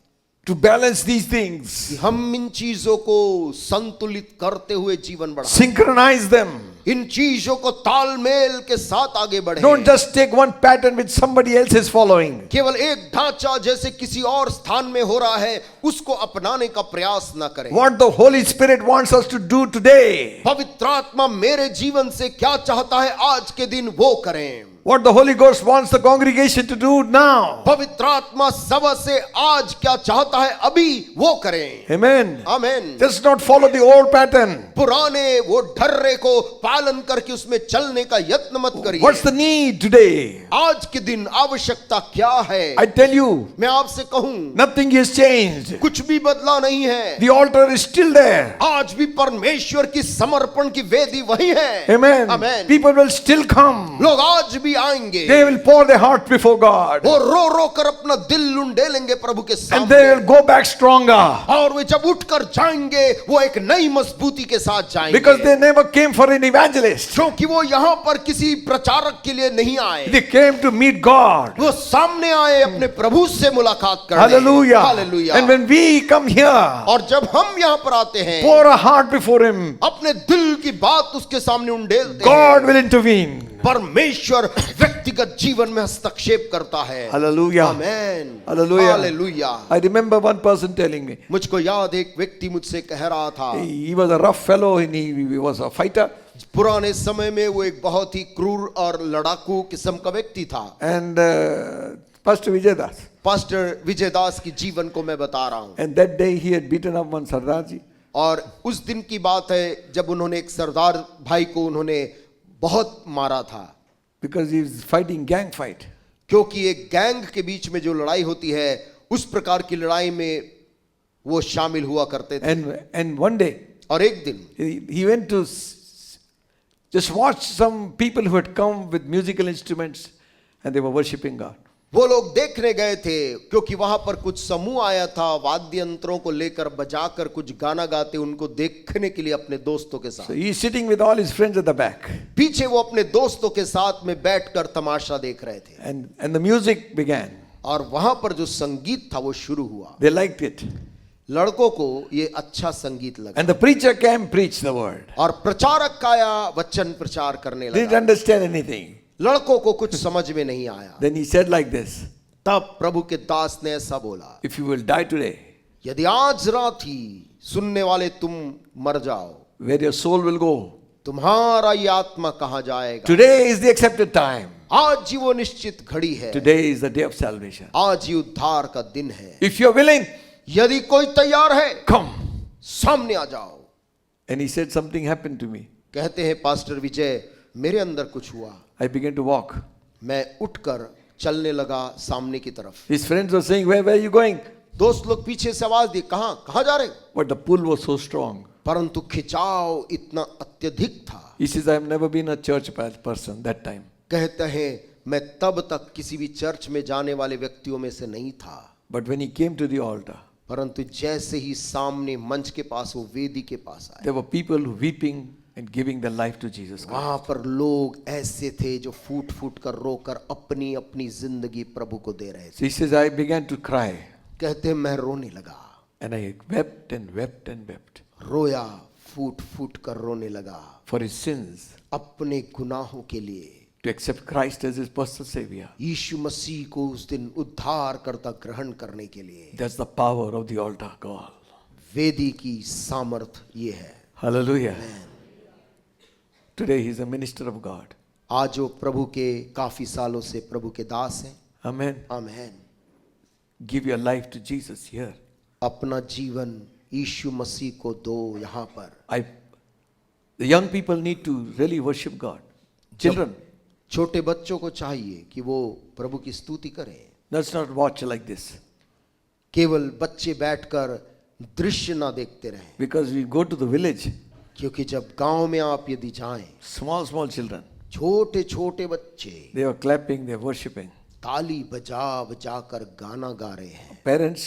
to balance these things, कि हम इन चीजों को संतुलित करते हुए जीवन बढ़ाएं, synchronize them. इन चीजों को तालमेल के साथ आगे बढ़े। Don't just take one pattern which somebody else is following. केवल एक ढांचा जैसे किसी और स्थान में हो रहा है उसको अपनाने का प्रयास न करें। What the Holy Spirit wants us to do today, पवित्र आत्मा मेरे जीवन से क्या चाहता है आज के दिन वो करें। what the Holy Ghost wants the congregation to do now. पवित्र आत्मा सभा से आज क्या चाहता है अभी वो करें। Amen. आमीन। Just not follow the old pattern. पुराने वो ढर्रे को पालन करके उसमें चलने का यत्न मत करिए। What's the need today? आज के दिन आवश्यकता क्या है? I tell you, मैं आपसे कहूं nothing is changed. कुछ भी बदला नहीं है। The altar is still there. आज भी परमेश्वर की समर्पण की वेदी वही है। Amen. आमीन। People will still come. लोग आज भी आएंगे। They will pour their heart before God. वो रो रो कर अपना दिल लुंडेलेंगे प्रभु के And they will सामने। go back stronger. और वे जब उठकर जाएंगे वो एक नई मजबूती के साथ जाएंगे। Because they never came for an evangelist. क्योंकि वो यहाँ पर किसी प्रचारक के लिए नहीं आए। They came to meet God. वो सामने आए अपने प्रभु से मुलाकात करने। Hallelujah. Hallelujah. And when we come here, और जब हम यहाँ पर आते हैं pour a heart before Him, अपने दिल की बात उसके सामने उंडेलते God हैं। will intervene. परमेश्वर व्यक्तिगत जीवन में हस्तक्षेप करता है। Hallelujah. Amen. Hallelujah. Hallelujah. I remember one person telling me, मुझको याद एक व्यक्ति मुझसे कह रहा था, he was a rough fellow and he was a fighter. पुराने समय में वो एक बहुत ही क्रूर और लड़ाकू किस्म का व्यक्ति था। And Pastor Vijay Das. Pastor Vijay Das की जीवन को मैं बता रहा हूँ। And that day he had beaten up one Sardarji. और उस दिन की बात है जब उन्होंने एक सरदार भाई को उन्होंने बहुत मारा था। Because he was fighting gang fight. क्योंकि एक गैंग के बीच में जो लड़ाई होती है उस प्रकार की लड़ाई में वो शामिल हुआ करते थे। And one day और एक दिन he went to just watch some people who had come with musical instruments and they were worshipping God. वो लोग देखने गए थे क्योंकि वहां पर कुछ समूह आया था वाद्य यंत्रों को लेकर बजाकर कुछ गाना गाते उनको देखने के लिए अपने दोस्तों के So साथ। he is sitting with all his friends at the back. पीछे वो अपने दोस्तों के साथ में बैठकर तमाशा देख रहे थे। And the music began. और वहां पर जो संगीत था वो शुरू हुआ। They liked it. लड़कों को ये अच्छा संगीत लगा। And the preacher came preach the word. और प्रचारक आया वचन प्रचार करने They didn't लगा। understand anything. लड़कों को कुछ समझ में नहीं आया। Then he said like this, तब प्रभु के दास ने ऐसा बोला, if you will die today, यदि आज रात ही सुनने वाले तुम मर जाओ, where your soul will go. तुम्हारा ये आत्मा कहाँ जाएगा? Today is the accepted time. आज ही वो निश्चित घड़ी है। Today is the day of salvation. आज ही उद्धार का दिन है। If you are willing, यदि कोई तैयार है come. सामने आ जाओ। And he said something happened to me. कहते हैं पास्टर विजय मेरे अंदर कुछ हुआ। I began to walk. मैं उठकर चलने लगा सामने की तरफ। His friends were saying, where are you going? दोस्त लोग पीछे से आवाज दी, कहाँ जा रहे? But the pull was so strong. परंतु खिंचाव इतना अत्यधिक था। He says, I have never been a church person that time. कहते हैं मैं तब तक किसी भी चर्च में जाने वाले व्यक्तियों में से नहीं था। But when he came to the altar, परंतु जैसे ही सामने मंच के पास वो वेदी के पास आए, there were people weeping and giving their life to Jesus Christ. वहां पर लोग ऐसे थे जो फूट फूट कर रोकर अपनी अपनी जिंदगी प्रभु को दे रहे थे। So he says, I began to cry. कहते हैं मैं रोने लगा। And I wept and wept and wept. रोया, फूट फूट कर रोने लगा For his sins, अपने गुनाहों के लिए। to accept Christ as his personal savior. यीशु मसीह को उस दिन उद्धार करता ग्रहण करने के लिए। That's the power of the altar call. वेदी की सामर्थ ये है। Hallelujah. Today he is a minister of God. आज वो प्रभु के काफी सालों से प्रभु के दास हैं। Amen. Amen. Give your life to Jesus here. अपना जीवन यीशु मसीह को दो यहाँ पर। The young people need to really worship God. Children, छोटे बच्चों को चाहिए कि वो प्रभु की स्तुति करें। let's not watch like this. केवल बच्चे बैठकर दृश्य ना देखते रहें। Because we go to the village, क्योंकि जब गांव में आप यदि जाएं, small children, छोटे छोटे बच्चे they are clapping, they are worshiping. ताली बजा बजा कर गाना गा रहे हैं। Parents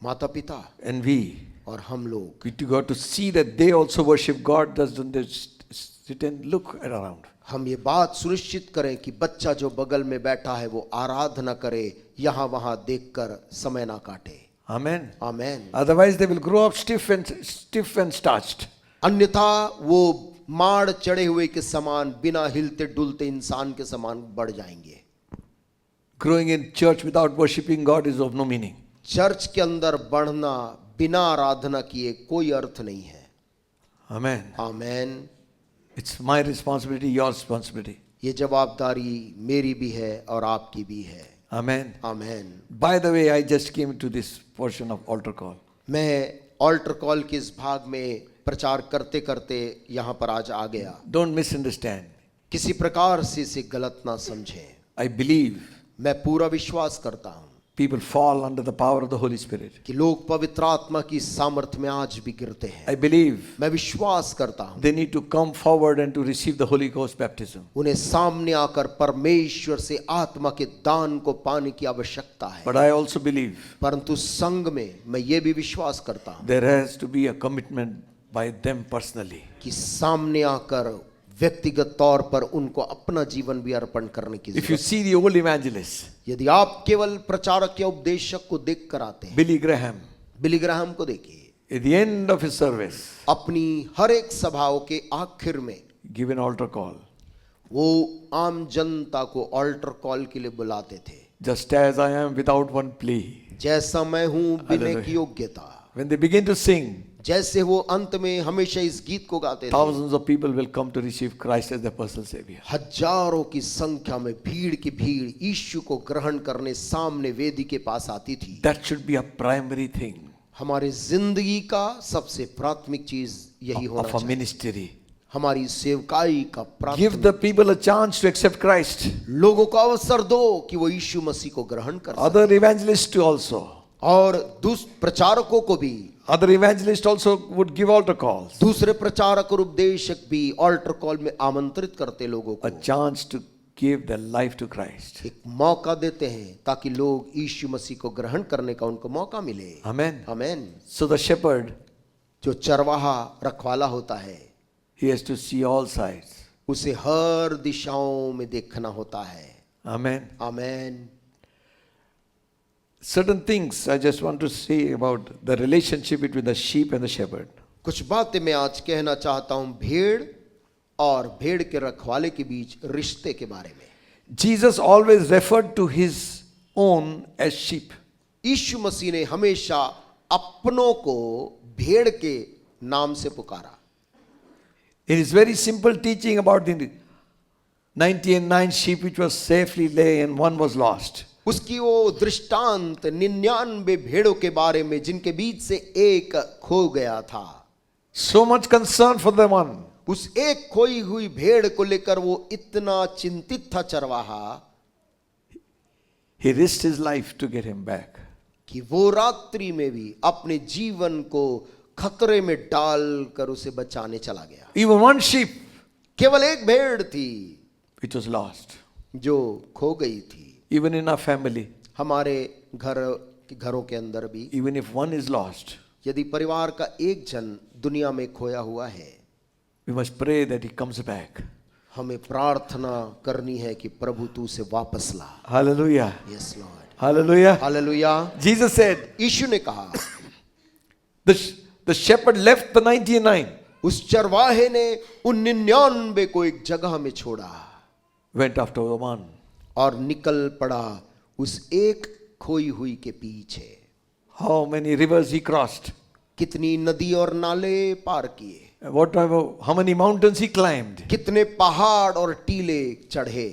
माता पिता and we और हम लोग got to see that they also worship God. Doesn't they sit and look around? हम ये बात सुनिश्चित करें कि बच्चा जो बगल में बैठा है वो आराधना करे, यहाँ वहाँ देखकर समय ना काटे। Amen. Amen. Otherwise, they will grow up stiff and starched. अन्यथा वो माड़ चढ़े हुए के समान बिना हिलते डुलते इंसान के समान बढ़ जाएंगे। Growing in church without worshiping God is of no meaning. Church के अंदर बढ़ना बिना आराधना किए कोई अर्थ नहीं है। Amen. Amen. It's my responsibility, your responsibility. ये जवाबदारी मेरी भी है और आपकी भी है। Amen. Amen. By the way, I just came to this portion of altar call. मैं ऑल्टर कॉल के इस भाग में प्रचार करते करते यहाँ पर आज आ गया। Don't misunderstand. किसी प्रकार से इसे गलत ना समझें। I believe मैं पूरा विश्वास करता हूँ people fall under the power of the Holy Spirit. कि लोग पवित्र आत्मा की सामर्थ्य में आज भी गिरते हैं। I believe मैं विश्वास करता हूँ they need to come forward and to receive the Holy Ghost baptism. उन्हें सामने आकर परमेश्वर से आत्मा के दान को पाने की आवश्यकता है। But I also believe परंतु संघ में मैं ये भी विश्वास करता हूँ there has to be a commitment by them personally. कि सामने आकर व्यक्तिगत तौर पर उनको अपना जीवन भी अर्पण करने की If you जरूरत है। see the old evangelists, यदि आप केवल प्रचारक या उपदेशक को देख कर आते हैं, Billy Graham, बिली ग्राहम को देखिए, at the end of his service, अपनी हर एक सभाओं के आखिर में give an altar call. वो आम जनता को ऑल्टर कॉल के लिए बुलाते थे। Just as I am without one plea. जैसा मैं हूं बिना Hallelujah. की योग्यता। When they begin to sing, जैसे वो अंत में हमेशा इस गीत को गाते थे, thousands of people will come to receive Christ as their personal Savior. हजारों की संख्या में भीड़ की भीड़ यीशु को ग्रहण करने सामने वेदी के पास आती थी। That should be a primary thing हमारी जिंदगी का सबसे प्राथमिक चीज यही होना of a चाहिए। ministry. हमारी सेवकाई का Give प्राथमिक, the people a chance to accept Christ. लोगों को अवसर दो कि वो यीशु मसीह को ग्रहण कर सकें। Other evangelists too also. और प्रचारकों को भी, Other evangelists also would give altar calls. दूसरे प्रचारक और उपदेशक भी ऑल्टर कॉल में आमंत्रित करते लोगों A को, chance to give their life to Christ. एक मौका देते हैं ताकि लोग यीशु मसीह को ग्रहण करने का उनको मौका मिले। Amen. Amen. So the shepherd, जो चरवाहा रखवाला होता है, he has to see all sides. उसे हर दिशाओं में देखना होता है। Amen. Amen. Certain things I just want to say about the relationship between the sheep and the shepherd. कुछ बातें मैं आज कहना चाहता हूं भेड़ और भेड़ के रखवाले के बीच रिश्ते के बारे में। Jesus always referred to his own as sheep. यीशु मसीह ने हमेशा अपनों को भेड़ के नाम से पुकारा। In his very simple teaching about the 99 sheep which was safely lay and one was lost. उसकी वो दृष्टांत 99 भेड़ों के बारे में जिनके बीच से एक खो गया था। So much concern for the one. उस एक खोई हुई भेड़ को लेकर वो इतना चिंतित था चरवाहा He risked his life to get him back. कि वो रात्रि में भी अपने जीवन को खतरे में डालकर उसे बचाने चला गया। Even one sheep केवल एक भेड़ थी which was lost. जो खो गई थी। Even in our family, हमारे घरों के अंदर भी even if one is lost, यदि परिवार का एक जन दुनिया में खोया हुआ है, we must pray that he comes back. हमें प्रार्थना करनी है कि प्रभु तू उसे वापस ला। Hallelujah. Yes Lord. Hallelujah. Hallelujah. Jesus said, यीशु ने कहा, the shepherd left the 99, उस चरवाहे ने उन 99 को एक जगह में छोड़ा went after the one. और निकल पड़ा उस एक खोई हुई के पीछे। How many rivers he crossed? कितनी नदी और नाले पार किए, How many mountains he climbed कितने पहाड़ और टीले चढ़े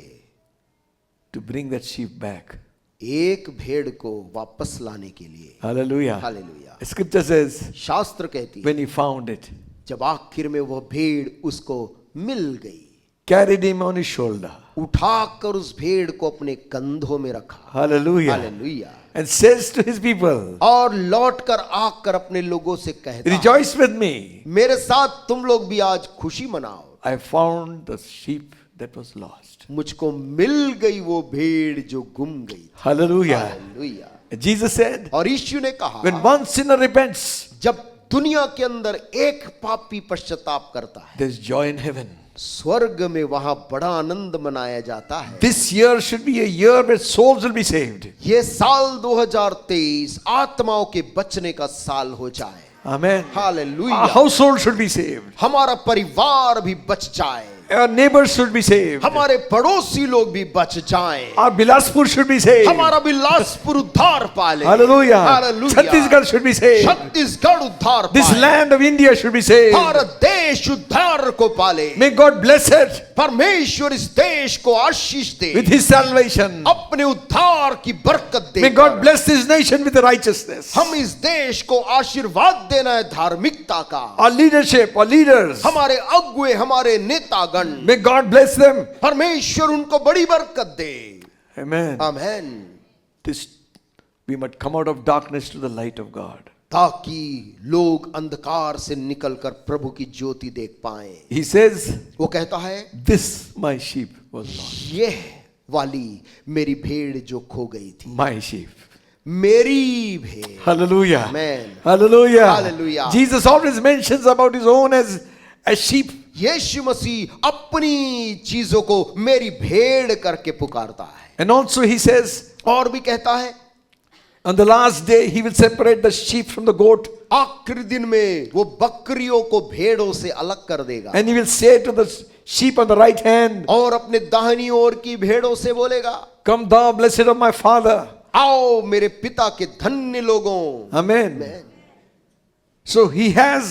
to bring that sheep back. एक भेड़ को वापस लाने के लिए। Hallelujah. हालेलुया। Scripture says, शास्त्र कहती है when he found it, जब आखिर में वह भेड़ उसको मिल गई, carried him on his shoulder. उठाकर उस भेड़ को अपने कंधों में रखा। Hallelujah. Hallelujah. And says to his people, और लौटकर आकर अपने लोगों से कहता, rejoice with me. मेरे साथ तुम लोग भी आज खुशी मनाओ, I found the sheep that was lost. मुझको मिल गई वो भेड़ जो गुम गई। Hallelujah. हालेलुया। Jesus said, और यीशु ने कहा, when one sinner repents, जब दुनिया के अंदर एक पापी पश्चाताप करता है, there's joy in heaven. स्वर्ग में वहां बड़ा आनंद मनाया जाता है। This year should be a year where souls will be saved. ये साल 2023 आत्माओं के बचने का साल हो जाए। Amen. Our hallelujah. household should be saved. हमारा परिवार भी बच जाए, Our neighbors should be saved. हमारे पड़ोसी लोग भी बच जाएं, Our Bilaspur should be saved. हमारा बिलासपुर उद्धार पाले। Hallelujah. Hallelujah. Chhattisgarh should be saved. Chhattisgarh उद्धार This पाए। land of India should be saved. Bharat देश उद्धार को पाले। May God bless it परमेश्वर इस देश को आशीष दे, with His salvation. अपने उद्धार की बरकत दे। May God bless this nation with righteousness. हम इस देश को आशीर्वाद देना है धार्मिकता का। Our leadership, our leaders. हमारे अगुए, हमारे नेतागण, May God bless them. परमेश्वर उनको बड़ी बरकत दे। Amen. Amen. This we might come out of darkness to the light of God. ताकि लोग अंधकार से निकलकर प्रभु की ज्योति देख पाएं। He says, वो कहता है, "This my sheep was lost." यह वाली मेरी भेड़ जो खो गई थी, My sheep. मेरी भेड़। Hallelujah. Amen. Hallelujah. Hallelujah. Jesus always mentions about his own as sheep. यीशु मसीह अपनी चीजों को मेरी भेड़ करके पुकारता है। And also he says, और भी कहता है, on the last day he will separate the sheep from the goat, आखिरी दिन में वो बकरियों को भेड़ों से अलग कर देगा, and he will say to the sheep on the right hand, और अपने दाहिनी ओर की भेड़ों से बोलेगा, "Come thou blessed of my father." आओ मेरे पिता के धन्य लोगों। Amen. Amen. So he has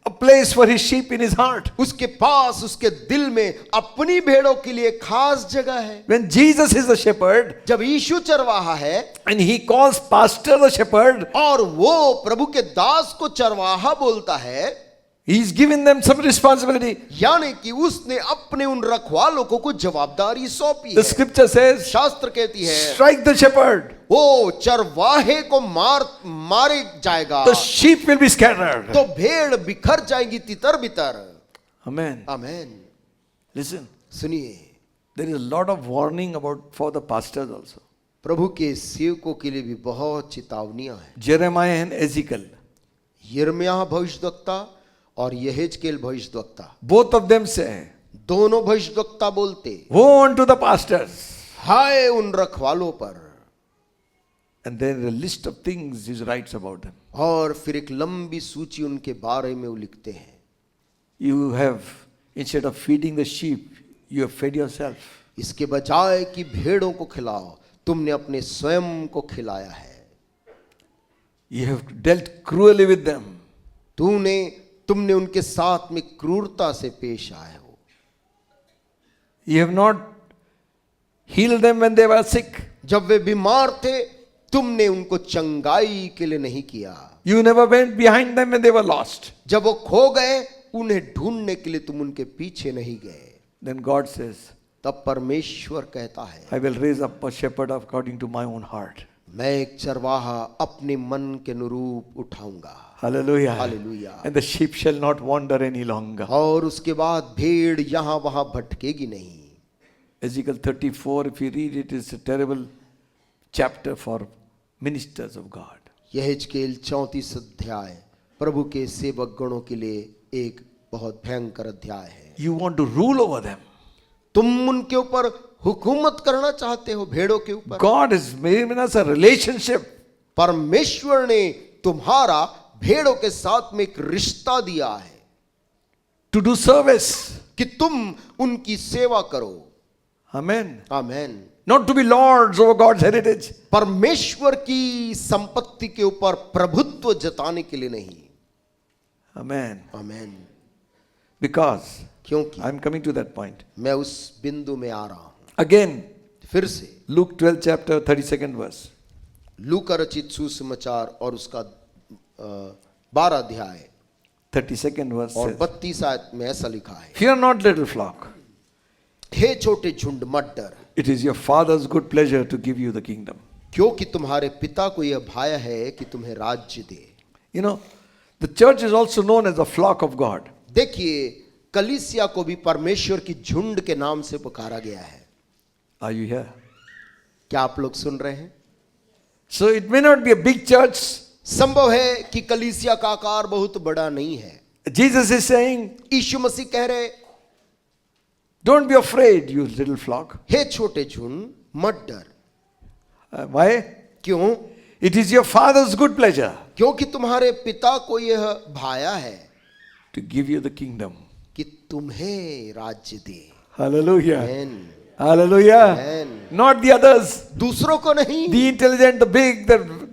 a place for his sheep in his heart. उसके पास, उसके दिल में अपनी भेड़ों के लिए खास जगह है। When Jesus is the shepherd जब यीशु चरवाहा है and he calls pastor the shepherd, और वो प्रभु के दास को चरवाहा बोलता है, he's given them some responsibility. यानी कि उसने अपने उन रखवालों को कुछ जवाबदारी सौंपी The है। scripture says, शास्त्र कहती है, strike the shepherd, वो चरवाहे को मारे जाएगा, the sheep will be scattered. तो भेड़ बिखर जाएंगी तितर बितर। Amen. आमेन। Listen, सुनिए, there is a lot of warning about for the pastors also. प्रभु के सेवकों के लिए भी बहुत चेतावनियां हैं। Jeremiah and Ezekiel, यिर्मयाह भविष्यद्वक्ता और यहेजकेल भविष्यद्वक्ता, both of them say, दोनों भविष्यद्वक्ता बोलते, woe unto the pastors. हाय उन रखवालों पर। And there is a list of things he writes about them. और फिर एक लंबी सूची उनके बारे में वो लिखते हैं। You have, instead of feeding the sheep, you have fed yourself. इसके बजाय कि भेड़ों को खिलाओ, तुमने अपने स्वयं को खिलाया है। You have dealt cruelly with them. तुमने उनके साथ में क्रूरता से पेश आए हो। You have not healed them when they were sick. जब वे बीमार थे, तुमने उनको चंगाई के लिए नहीं किया। You never went behind them when they were lost. जब वो खो गए, उन्हें ढूंढने के लिए तुम उनके पीछे नहीं गए। Then God says, तब परमेश्वर कहता है, I will raise up a shepherd according to my own heart. मैं एक चरवाहा अपने मन के अनुरूप उठाऊंगा। Hallelujah. Hallelujah. And the sheep shall not wander any longer. और उसके बाद भेड़ यहां वहां भटकेगी नहीं। Ezekiel 34, if you read it, is a terrible chapter for ministers of God. यहेजकेल 34 अध्याय प्रभु के सेवक गणों के लिए एक बहुत भयंकर अध्याय है। You want to rule over them. तुम उनके ऊपर हुकूमत करना चाहते हो, भेड़ों के ऊपर। God has given us a relationship. परमेश्वर ने तुम्हारा भेड़ों के साथ में एक रिश्ता दिया है To do service. कि तुम उनकी सेवा करो। Amen. Amen. Not to be lords over God's heritage. परमेश्वर की संपत्ति के ऊपर प्रभुत्व जताने के लिए नहीं। Amen. आमेन। Because क्योंकि I'm coming to that point. मैं उस बिंदु में आ रहा हूं। Again, फिर से Luke 12 chapter 32nd verse. लूका रचित सुसमाचार और उसका 12 अध्याय 32nd verse और says, 32 आयत में ऐसा लिखा है, Fear not, little flock. हे छोटे झुंड मत डर, It is your Father's good pleasure to give you the kingdom. क्योंकि तुम्हारे पिता को यह भाया है कि तुम्हें राज्य दे। You know, the church is also known as the flock of God. देखिए, कलीसिया को भी परमेश्वर की झुंड के नाम से पुकारा गया है। Are you here? क्या आप लोग सुन रहे हैं? So it may not be a big church. संभव है कि कलीसिया का आकार बहुत बड़ा नहीं है। Jesus is saying, यीशु मसीह कह रहे, Don't be afraid, you little flock. हे छोटे झुंड, मत डर। Why? क्यों? It is your Father's good pleasure क्योंकि तुम्हारे पिता को यह भाया है to give you the kingdom. कि तुम्हें राज्य दे। Hallelujah. Amen. Hallelujah. Amen. Not the others. दूसरों को नहीं, The intelligent, the big,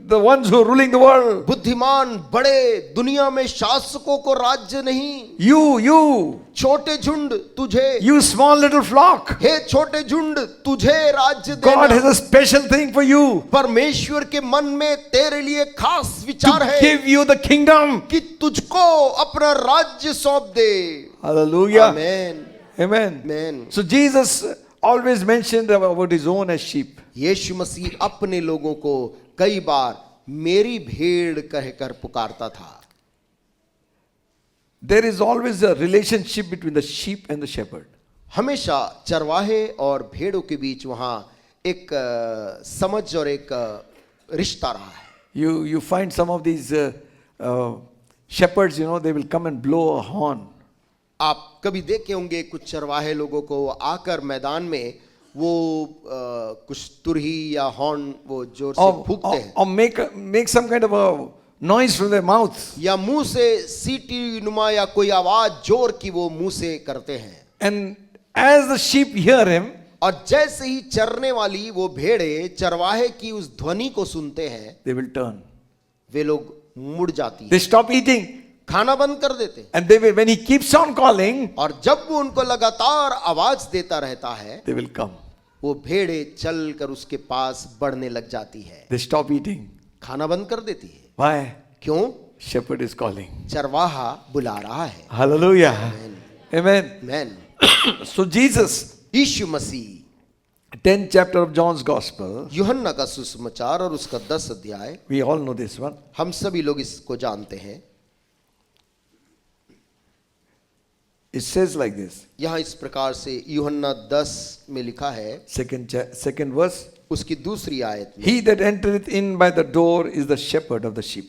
the ones who are ruling the world. बुद्धिमान बड़े दुनिया में शासकों को राज्य नहीं। You, छोटे झुंड तुझे, you small little flock. हे छोटे झुंड तुझे राज्य God has देना। a special thing for you परमेश्वर के मन में तेरे लिए खास विचार to है give you the kingdom. कि तुझको अपना राज्य सौंप दे। Hallelujah. Amen. Amen. Amen. So Jesus always mentioned about his own as sheep. यीशु मसीह अपने लोगों को कई बार मेरी भेड़ कहकर पुकारता था। There is always a relationship between the sheep and the shepherd. हमेशा चरवाहे और भेड़ों के बीच वहां एक समझ और एक रिश्ता रहा है। You find some of these shepherds, they will come and blow a horn. आप कभी देखे होंगे कुछ चरवाहे लोगों को आकर मैदान में वो कुछ तुरही या हॉर्न वो जोर से फूंकते हैं, Or make some kind of a noise from their mouth. या मुंह से सीटी नुमा या कोई आवाज जोर की वो मुंह से करते हैं। And as the sheep hear him, और जैसे ही चरने वाली वो भेड़े चरवाहे की उस ध्वनि को सुनते हैं, they will turn. वे लोग मुड़ जाती They हैं, stop eating. खाना बंद कर देते हैं। And when he keeps on calling, और जब वो उनको लगातार आवाज देता रहता है, they will come. वो भेड़े चलकर उसके पास बढ़ने लग जाती है, They stop eating. खाना बंद कर देती है। Why? क्यों? Shepherd is calling. चरवाहा बुला रहा है। Hallelujah. Amen. Man. So Jesus, Yeshu Masih 10th chapter of John's Gospel, यूहन्ना का सुसमाचार और उसका 10 अध्याय, we all know this one. हम सभी लोग इसको जानते हैं। It says like this. यहाँ इस प्रकार से यूहन्ना 10 में लिखा है, Second verse. उसकी दूसरी आयत में, He that entereth in by the door is the shepherd of the sheep.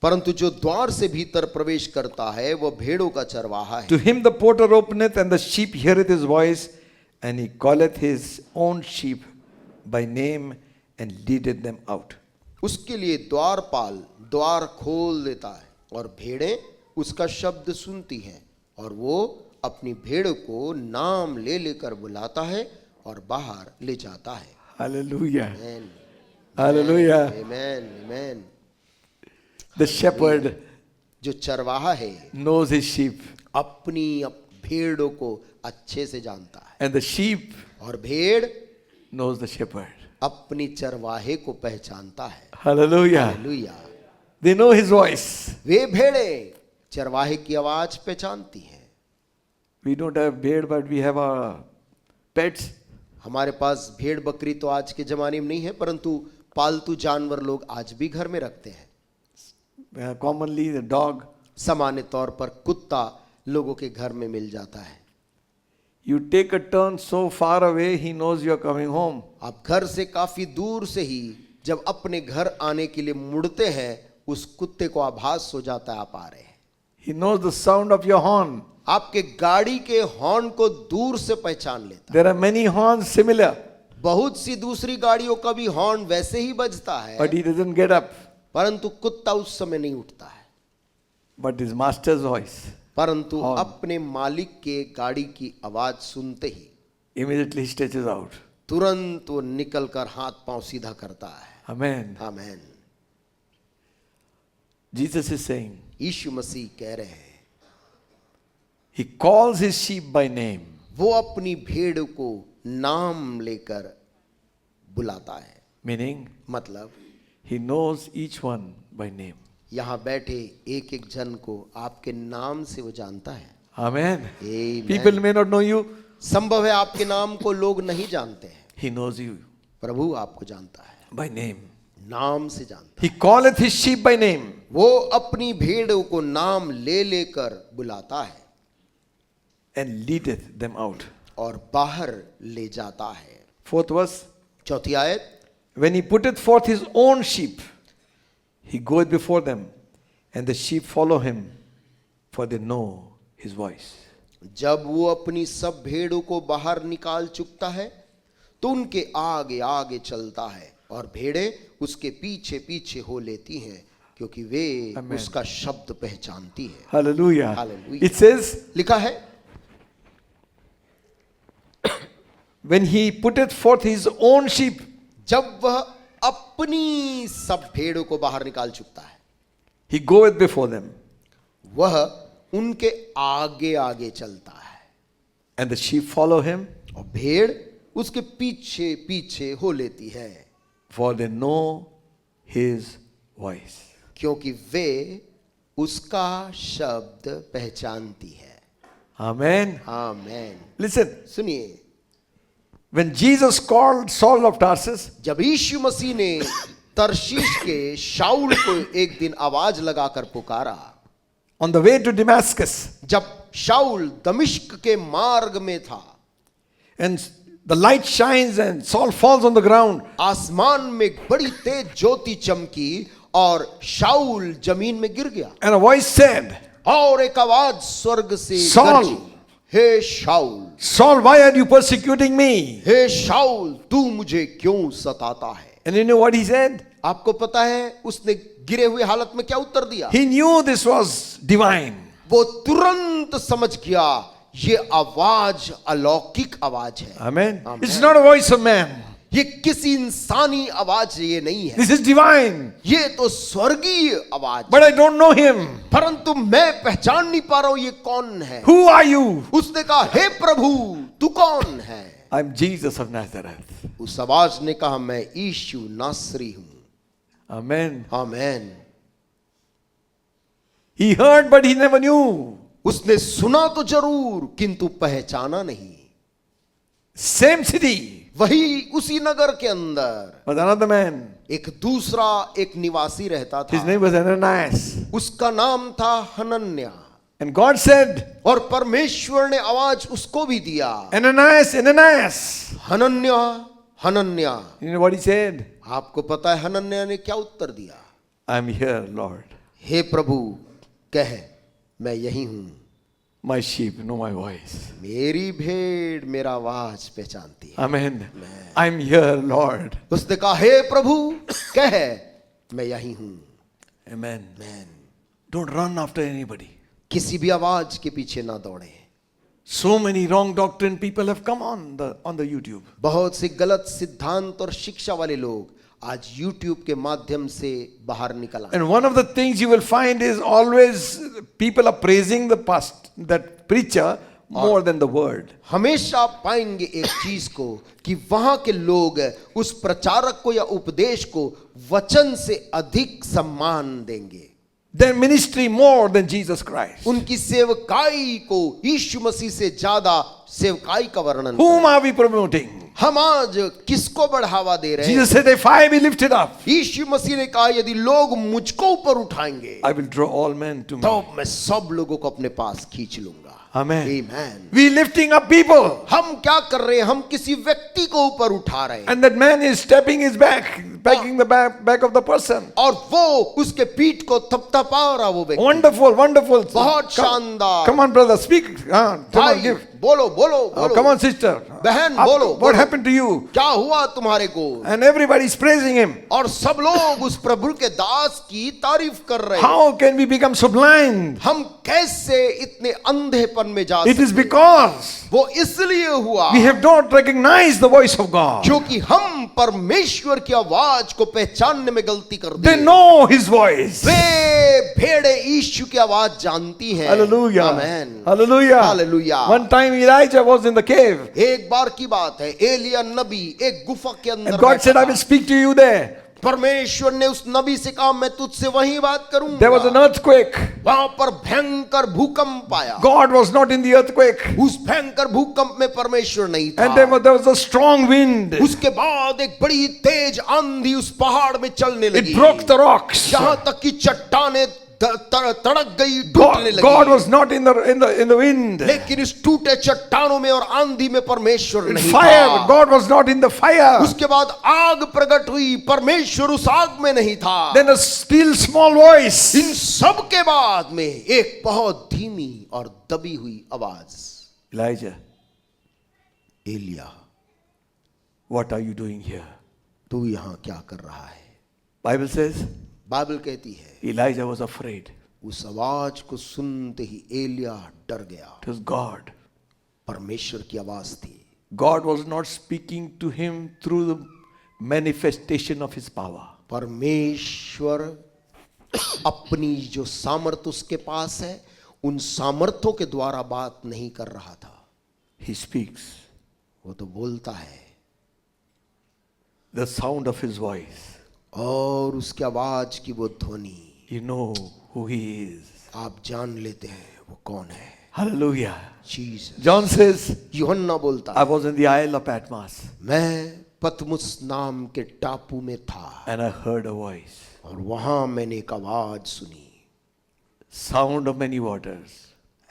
परंतु जो द्वार से भीतर प्रवेश करता है वह भेड़ों का चरवाहा है। To him the porter openeth, and the sheep heareth his voice, and he calleth his own sheep by name and leadeth them out. उसके लिए द्वारपाल द्वार खोल देता है और भेड़ें उसका शब्द सुनती हैं, और वो अपनी भेड़ों को नाम ले लेकर बुलाता है और बाहर ले जाता है। Hallelujah. Amen. Hallelujah. Amen. Amen. The shepherd जो चरवाहा है knows his sheep, अपनी भेड़ों को अच्छे से जानता है, and the sheep और भेड़ knows the shepherd. अपनी चरवाहे को पहचानता है। Hallelujah. Hallelujah. They know his voice. वे भेड़ें चरवाहे की आवाज पहचानती हैं। We don't have beard, but we have our pets. हमारे पास भेड़ बकरी तो आज के जमाने में नहीं है, परंतु पालतू जानवर लोग आज भी घर में रखते हैं। Commonly the dog. सामान्य तौर पर कुत्ता लोगों के घर में मिल जाता है। You take a turn so far away, he knows you are coming home. आप घर से काफी दूर से ही जब अपने घर आने के लिए मुड़ते हैं, उस कुत्ते को आभास हो जाता है आप आ रहे हैं। He knows the sound of your horn. आपके गाड़ी के हॉर्न को दूर से पहचान लेता है। There are many horns similar, बहुत सी दूसरी गाड़ियों का भी हॉर्न वैसे ही बजता है, but he doesn't get up. परंतु कुत्ता उस समय नहीं उठता है। But his master's voice परंतु हॉर्न। अपने मालिक के गाड़ी की आवाज सुनते ही immediately stretches out. तुरंत वो निकलकर हाथ पांव सीधा करता है। Amen. Amen. Jesus is saying, यीशु मसीह कह रहे हैं, he calls his sheep by name. वो अपनी भेड़ को नाम लेकर बुलाता है। Meaning, मतलब he knows each one by name. यहाँ बैठे एक एक जन को आपके नाम से वो जानता है। Amen. Amen. People may not know you. संभव है आपके नाम को लोग नहीं जानते हैं, He knows you प्रभु आपको जानता है, by name. नाम से जानता He calleth his sheep by name. है। वो अपनी भेड़ों को नाम ले लेकर बुलाता है And leadeth them out. और बाहर ले जाता है। 4th verse. चौथी आयत, When he putteth forth his own sheep, he goeth before them, and the sheep follow him, for they know his voice. जब वो अपनी सब भेड़ों को बाहर निकाल चुकता है तो उनके आगे आगे चलता है और भेड़ें उसके पीछे पीछे हो लेती हैं क्योंकि वे Amen. उसका शब्द पहचानती है। Hallelujah. Hallelujah. It says, लिखा है when he putteth forth his own sheep, जब वह अपनी सब भेड़ों को बाहर निकाल चुकता है, he goeth before them, वह उनके आगे आगे चलता है and the sheep follow him, और भेड़ उसके पीछे पीछे हो लेती है for they know his voice. क्योंकि वे उसका शब्द पहचानती है। Amen. आमेन। Listen, सुनिए, when Jesus called Saul of Tarsus, जब यीशु मसीह ने तरशीश के शाऊल को एक दिन आवाज लगाकर पुकारा, on the way to Damascus, जब शाऊल दमिश्क के मार्ग में था, and the light shines and Saul falls on the ground, आसमान में एक बड़ी तेज ज्योति चमकी और शाऊल जमीन में गिर गया and a voice said, और एक आवाज स्वर्ग से Saul, गरजी, हे शाऊल, Saul, why are you persecuting me? हे शाऊल, तू मुझे क्यों सताता है? And you know what he said? आपको पता है उसने गिरे हुए हालत में क्या उत्तर दिया? He knew this was divine. वो तुरंत समझ गया ये आवाज अलौकिक आवाज है। Amen. Amen. It's not a voice of man. ये किसी इंसानी आवाज ये नहीं है, This is divine. ये तो स्वर्गीय आवाज। But I don't know him. परंतु मैं पहचान नहीं पा रहा हूं ये कौन है। Who are you? उसने कहा, हे प्रभु, तू कौन है? I'm Jesus of Nazareth. उस आवाज ने कहा, मैं यीशु नासरी हूं। Amen. Amen. He heard, but he never knew. उसने सुना तो जरूर किंतु पहचाना नहीं। Same city, वही उसी नगर के अंदर but another man. एक दूसरा एक निवासी रहता His था, name was Ananias. उसका नाम था हनन्या। And God said, और परमेश्वर ने आवाज उसको भी दिया, Ananias, Ananias. Hananya, Hananya. You know what he said? आपको पता है हनन्या ने क्या उत्तर दिया? I'm here, Lord. हे प्रभु, कह मैं यही हूं, My sheep know my voice. मेरी भेड़ मेरा आवाज पहचानती है। Amen. I'm here, Lord. उसने कहा, हे प्रभु, कह मैं यही हूं। Amen. Man, Don't run after anybody. किसी भी आवाज के पीछे ना दौड़े। So many wrong doctrine people have come on the YouTube. बहुत से गलत सिद्धांत और शिक्षा वाले लोग आज YouTube के माध्यम से बाहर निकल आए। And one of the things you will find is always people are praising that preacher more than the word. हमेशा आप पाएंगे एक चीज को कि वहां के लोग उस प्रचारक को या उपदेश को वचन से अधिक सम्मान देंगे, Their ministry more than Jesus Christ. उनकी सेवकाई को यीशु मसीह से ज्यादा सेवकाई का वर्णन Whom करें। are we promoting? हम आज किसको बढ़ावा दे रहे हैं? Jesus said, if I be lifted up, यीशु मसीह ने कहा, यदि लोग मुझको ऊपर उठाएंगे I will draw all men to me. तो मैं सब लोगों को अपने पास खींच लूंगा। Amen. Amen. We lifting up people. हम क्या कर रहे हैं? हम किसी व्यक्ति को ऊपर उठा रहे हैं And that man is stepping his back, backing the back of the person. और वो उसके पीठ को थपथपा रहा वो व्यक्ति। Wonderful, wonderful. बहुत शानदार। Come on, brother, speak. Come on, भाई give. बोलो बोलो Oh, बोलो। come on, sister. बहन Up- बोलो What बोलो। happened to you? क्या हुआ तुम्हारे को? And everybody is praising him. और सब लोग उस प्रभु के दास की तारीफ कर रहे हैं। How can we become so blind? हम कैसे इतने अंधेपन में जा It is सकते? because वो इसलिए हुआ we have not recognized the voice of God. क्योंकि हम परमेश्वर की आवाज को पहचानने में गलती कर They the. know his voice. वे भेड़े यीशु की आवाज जानती हैं। Hallelujah. Amen. Hallelujah. Hallelujah. One time Elijah was in the cave. एक बार की बात है, एलिया नबी एक गुफा के अंदर And God said, I बैठा will था। speak to you there. परमेश्वर ने उस नबी से कहा, मैं तुझसे वही बात करूंगा। There was an earthquake. वहां पर भयंकर भूकंप आया। God was not in the earthquake. उस भयंकर भूकंप में परमेश्वर नहीं था। And there was a strong wind. उसके बाद एक बड़ी तेज आंधी उस पहाड़ में चलने It लगी। broke the rocks. जहां तक कि चट्टाने तड़क गई, टूटने God लगी। was not in the wind. लेकिन इस टूटे चट्टानों में और आंधी में परमेश्वर In नहीं fire, था। God was not in the fire. उसके बाद आग प्रकट हुई, परमेश्वर उस आग में नहीं था। Then a still small voice. इन सब के बाद में एक बहुत धीमी और दबी हुई आवाज, Elijah, Elia what are you doing here? तू यहां क्या कर रहा है? Bible says बाइबल कहती है Elijah was afraid. उस आवाज को सुनते ही एलिया डर गया। It was God. परमेश्वर की आवाज थी। God was not speaking to him through the manifestation of his power. परमेश्वर अपनी जो सामर्थ उसके पास है, उन सामर्थ्यों के द्वारा बात नहीं कर रहा था। He speaks. वो तो बोलता है, The sound of his voice. और उसकी आवाज की वो ध्वनि, You know who he is. आप जान लेते हैं वो कौन है। Hallelujah. जीसस। John says, यूहन्ना बोलता I है, was in the Isle of Patmos मैं पतमुस नाम के टापू में था and I heard a voice. और वहां मैंने एक आवाज सुनी, Sound of many waters.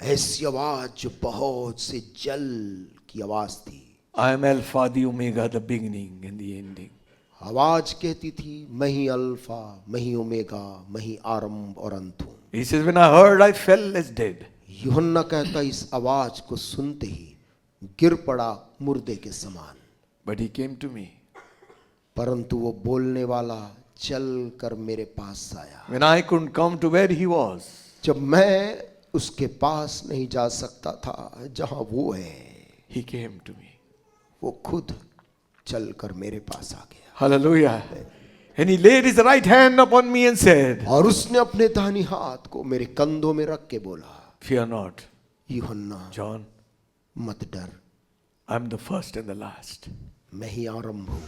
ऐसी आवाज जो बहुत से जल की आवाज थी। I am Alpha, the Omega, the beginning and the ending. आवाज कहती थी, मैं ही अल्फा, मैं ही ओमेगा, मैं ही आरंभ और अंत हूं। He says, when I heard, I fell as dead. यूहन्ना कहता, इस आवाज को सुनते ही गिर पड़ा मुर्दे के समान। But he came to me. परंतु वो बोलने वाला चल कर मेरे पास आया। When I couldn't come to where he was, जब मैं उसके पास नहीं जा सकता था जहां वो है, he came to me. वो खुद चल कर मेरे पास आ गया। Hallelujah. And he laid his right hand upon me and said, और उसने अपने दाहिनी हाथ को मेरे कंधों में रख के बोला, Fear not, यूहन्ना, John. मत डर, I'm the first and the last. मैं ही आरंभ हूं,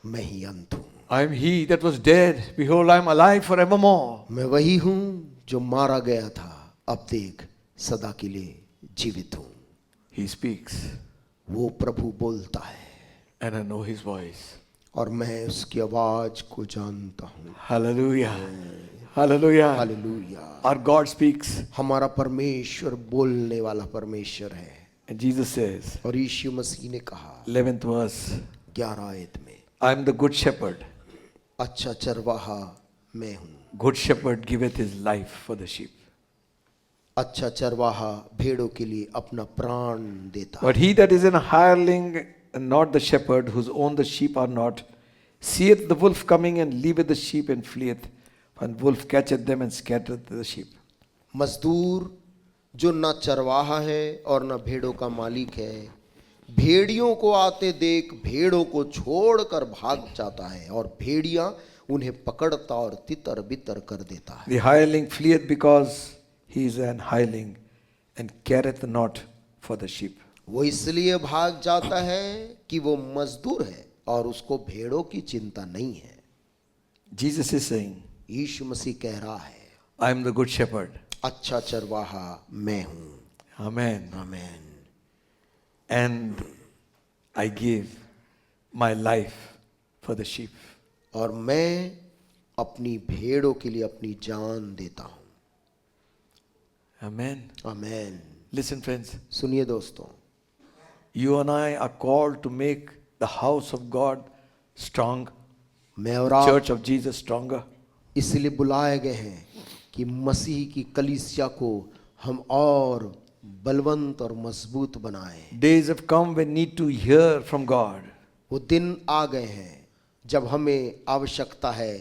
मैं ही अंत हूं। I am he that was dead. Behold, I am alive forevermore. मैं वही हूं जो मारा गया था, अब देख सदा के लिए जीवित हूं। He speaks, वो प्रभु बोलता है and I know his voice. और मैं उसकी आवाज को जानता हूं। Hallelujah. Hallelujah. Hallelujah. Our God speaks. हमारा परमेश्वर बोलने वाला परमेश्वर है। And Jesus says, और यीशु मसीह ने कहा 11th verse, 11 आयत में, I am the good shepherd. अच्छा चरवाहा मैं हूं। Good shepherd giveth his life for the sheep. अच्छा चरवाहा भेड़ों के लिए अपना प्राण देता है। But he that is an hireling, and not the shepherd, whose own the sheep are not, seeth the wolf coming and leaveth the sheep and fleeth. And wolf catcheth them and scattereth the sheep. मजदूर जो न चरवाहा है और न भेड़ों का मालिक है, भेड़ियों को आते देख भेड़ों को छोड़कर भाग जाता है और भेड़ियां उन्हें पकड़ता और तितर बितर कर देता है। The hireling fleeth because he is an hireling and careth not for the sheep. वो इसलिए भाग जाता है कि वो मजदूर है और उसको भेड़ों की चिंता नहीं है। Jesus is saying, यीशु मसीह कह रहा है, I am the good shepherd. अच्छा चरवाहा मैं हूं। Amen. Amen. And I give my life for the sheep. और मैं अपनी भेड़ों के लिए अपनी जान देता हूं। Amen. आमेन। Listen, friends. सुनिए दोस्तों, You and I are called to make the house of God strong, मैं और आप Church of Jesus stronger. इसलिए बुलाए गए हैं कि मसीह की कलीसिया को हम और बलवंत और मजबूत बनाएं। Days have come when need to hear from God. वो दिन आ गए हैं जब हमें आवश्यकता है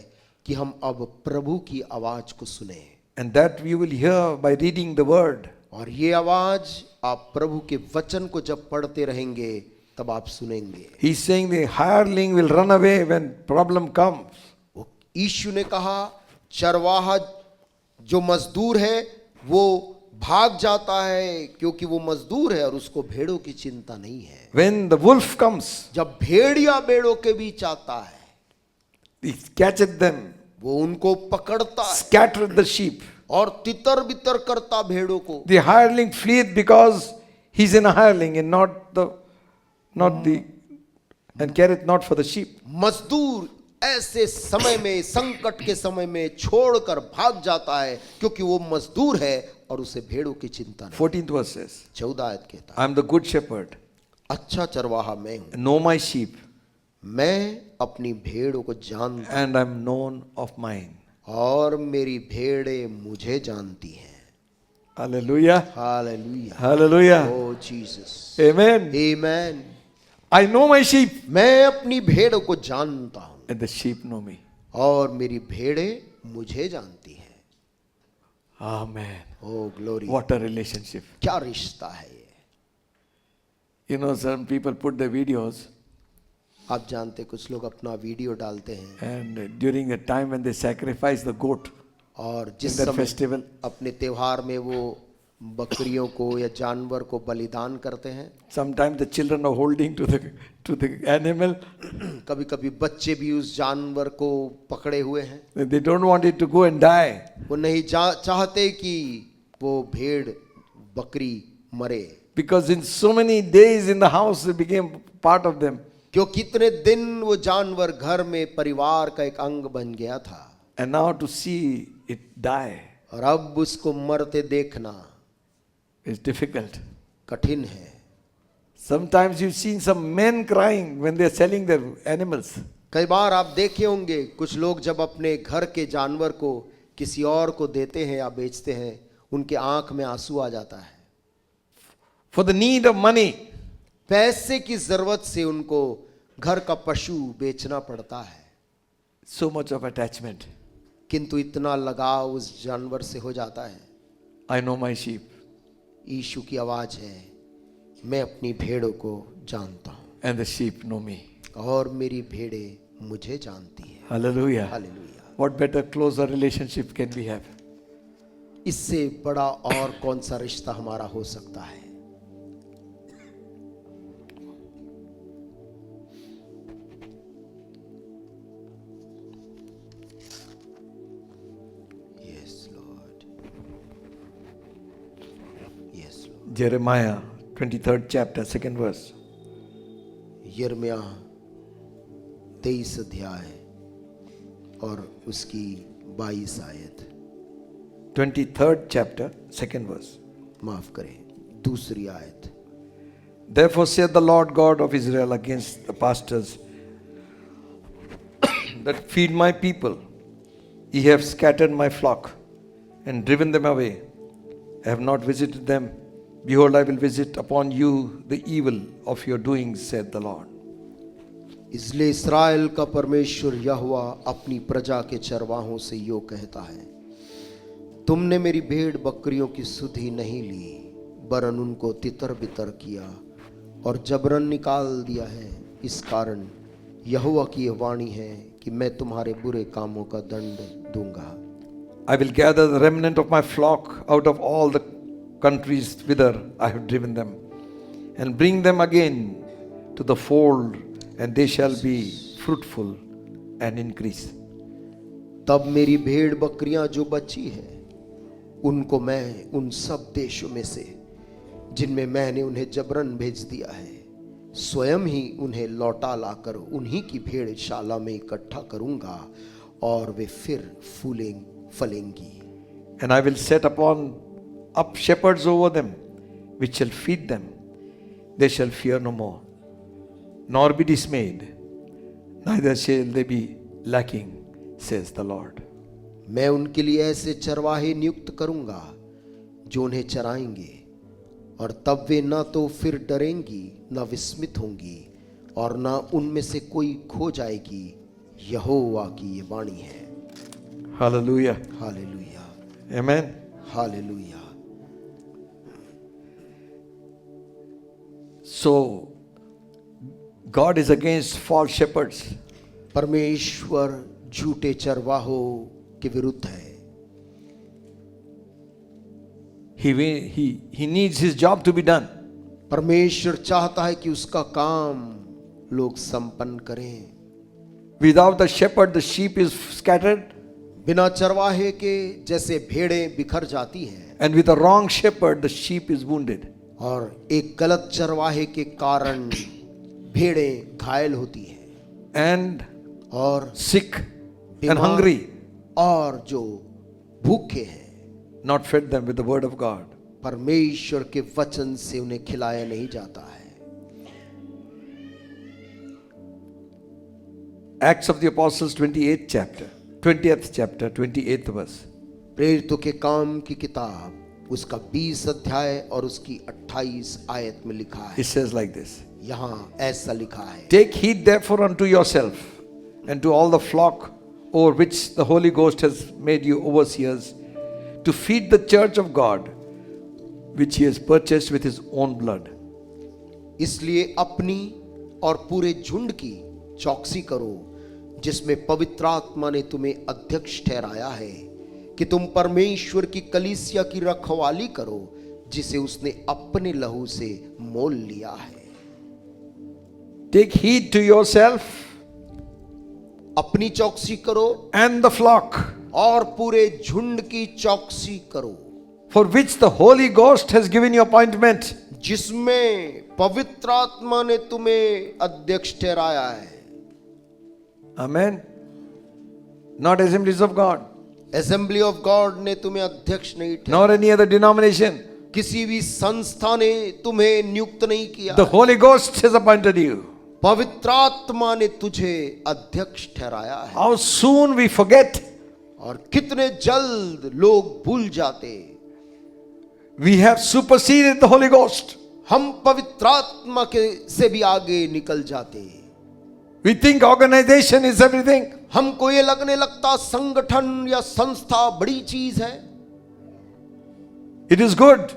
कि हम अब प्रभु की आवाज को सुने। And that we will hear by reading the word. और ये आवाज आप प्रभु के वचन को जब पढ़ते रहेंगे तब आप सुनेंगे। He's saying the hireling will run away when problem comes. वो यीशु ने कहा चरवाहा जो मजदूर है वो भाग जाता है क्योंकि वो मजदूर है और उसको भेड़ों की चिंता नहीं है। When the wolf comes, जब भेड़िया भेड़ों के बीच आता है he catcheth them, वो उनको पकड़ता है scattereth the sheep. और तितर बितर करता भेड़ों को। The hireling fleeth because he's in a hireling and not the and careth not for the sheep. मजदूर ऐसे समय में, संकट के समय में छोड़कर भाग जाता है, क्योंकि वो मजदूर है और उसे भेड़ों की चिंता नहीं। 14th verse says, 14 आयत कहता है, I am the good shepherd, अच्छा चरवाहा मैं हूं, know my sheep, मैं अपनी भेड़ों को जानता and I am known of mine. और मेरी भेड़ें मुझे जानती हैं। Hallelujah. Hallelujah, Hallelujah. O Jesus, Amen. Amen. I know my sheep, मैं अपनी भेड़ों को जानता हूं and the sheep know me. और मेरी भेड़ें मुझे जानती हैं। Amen. Oh glory, What a relationship. क्या रिश्ता है ये। You know, some people put the videos, आप जानते, कुछ लोग अपना वीडियो डालते हैं and during the time when they sacrifice the goat और in जिस their समय festival, अपने त्योहार में वो बकरियों को या जानवर को बलिदान करते हैं, sometimes the children are holding to the animal. कभी कभी बच्चे भी उस जानवर को पकड़े हुए हैं। They don't want it to go and die. वो नहीं चाहते कि वो भेड़ बकरी मरे, Because in so many days in the house it became part of them. क्योंकि कितने दिन वो जानवर घर में परिवार का एक अंग बन गया था, And now to see it die और अब उसको मरते देखना is difficult. कठिन है। Sometimes you've seen some men crying when they're selling their animals. कई बार आप देखे होंगे कुछ लोग जब अपने घर के जानवर को किसी और को देते हैं या बेचते हैं, उनके आंख में आंसू आ जाता है। For the need of money, पैसे की जरूरत से उनको घर का पशु बेचना पड़ता है, so much of attachment. किंतु इतना लगाव उस जानवर से हो जाता है। I know my sheep, यीशु की आवाज है, मैं अपनी भेड़ों को जानता हूं and the sheep know me. और मेरी भेड़ें मुझे जानती हैं। Hallelujah. Hallelujah. What better, closer relationship can we have? इससे बड़ा और कौन सा रिश्ता हमारा हो सकता है। Jeremiah 23rd chapter, 2nd verse. यिर्मयाह 23 अध्याय और उसकी 22 आयत। 23rd chapter, 2nd verse. माफ करें, दूसरी आयत। Therefore saith the Lord God of Israel against the pastors that feed my people, ye have scattered my flock and driven them away. I have not visited them. Behold, I will visit upon you the evil of your doings, saith the Lord. इसलिए इस्राएल का परमेश्वर यहोवा अपनी प्रजा के चरवाहों से यो कहता है, तुमने मेरी भेड़ बकरियों की सुधि नहीं ली, वरन उनको तितर बितर किया और जबरन निकाल दिया है। इस कारण यहोवा की यह वाणी है कि मैं तुम्हारे बुरे कामों का दंड दूंगा। I will gather the remnant of my flock out of all the countries whither I have driven them, and bring them again to the fold, and they shall be fruitful and increase. तब मेरी भेड़ बकरियां जो बची है, उनको मैं उन सब देशों में से जिनमें मैंने उन्हें जबरन भेज दिया है, स्वयं ही उन्हें लौटा लाकर उन्हीं की भेड़शाला में इकट्ठा करूंगा और वे फिर फलेंगी। And I will set up shepherds over them, which shall feed them. They shall fear no more, nor be dismayed, neither shall they be lacking, says the Lord. मैं उनके लिए ऐसे चरवाहे नियुक्त करूंगा जो उन्हें चराएंगे, और तब वे न तो फिर डरेंगी न विस्मित होंगी, और न उनमें से कोई खो जाएगी। यहोवा की ये वाणी है। Hallelujah. Hallelujah, Amen. Hallelujah. So, God is against false shepherds. परमेश्वर झूठे चरवाहों के विरुद्ध है। He needs his job to be done. परमेश्वर चाहता है कि उसका काम लोग संपन्न करें। Without the shepherd, the sheep is scattered. बिना चरवाहे के जैसे भेड़ें बिखर जाती हैं, And with a wrong shepherd, the sheep is wounded. और एक गलत चरवाहे के कारण भेड़ें घायल होती हैं। And और sick and बीमार hungry, और जो भूखे हैं, not fed them with the word of God. परमेश्वर के वचन से उन्हें खिलाया नहीं जाता है। Acts of the Apostles 28th chapter, 20th chapter, 28th verse. प्रेरितों के काम की किताब उसका 20 अध्याय और उसकी 28 आयत में लिखा है, It says like this. यहाँ ऐसा लिखा है, Take heed therefore unto yourself and to all the flock over which the Holy Ghost has made you overseers, to feed the church of God, which he has purchased with his own blood. इसलिए अपनी और पूरे झुंड की चौकसी करो, जिसमें पवित्र आत्मा ने तुम्हें अध्यक्ष ठहराया है, कि तुम परमेश्वर की कलीसिया की रखवाली करो, जिसे उसने अपने लहू से मोल लिया है। Take heed to yourself अपनी चौकसी करो and the flock, और पूरे झुंड की चौकसी करो, for which the Holy Ghost has given you appointment. जिसमें पवित्र आत्मा ने तुम्हें अध्यक्ष ठहराया है। Amen. Not Assemblies of God, assembly of God ने तुम्हें अध्यक्ष नहीं ठहराया, nor any other denomination. किसी भी संस्था ने तुम्हें नियुक्त नहीं किया। The Holy Ghost has appointed you. पवित्र आत्मा ने तुझे अध्यक्ष ठहराया है। How soon we forget. और कितने जल्द लोग भूल जाते। We have superseded the Holy Ghost. हम पवित्र आत्मा के से भी आगे निकल जाते। We think organization is everything. हमको ये लगने लगता संगठन या संस्था बड़ी चीज है। It is good.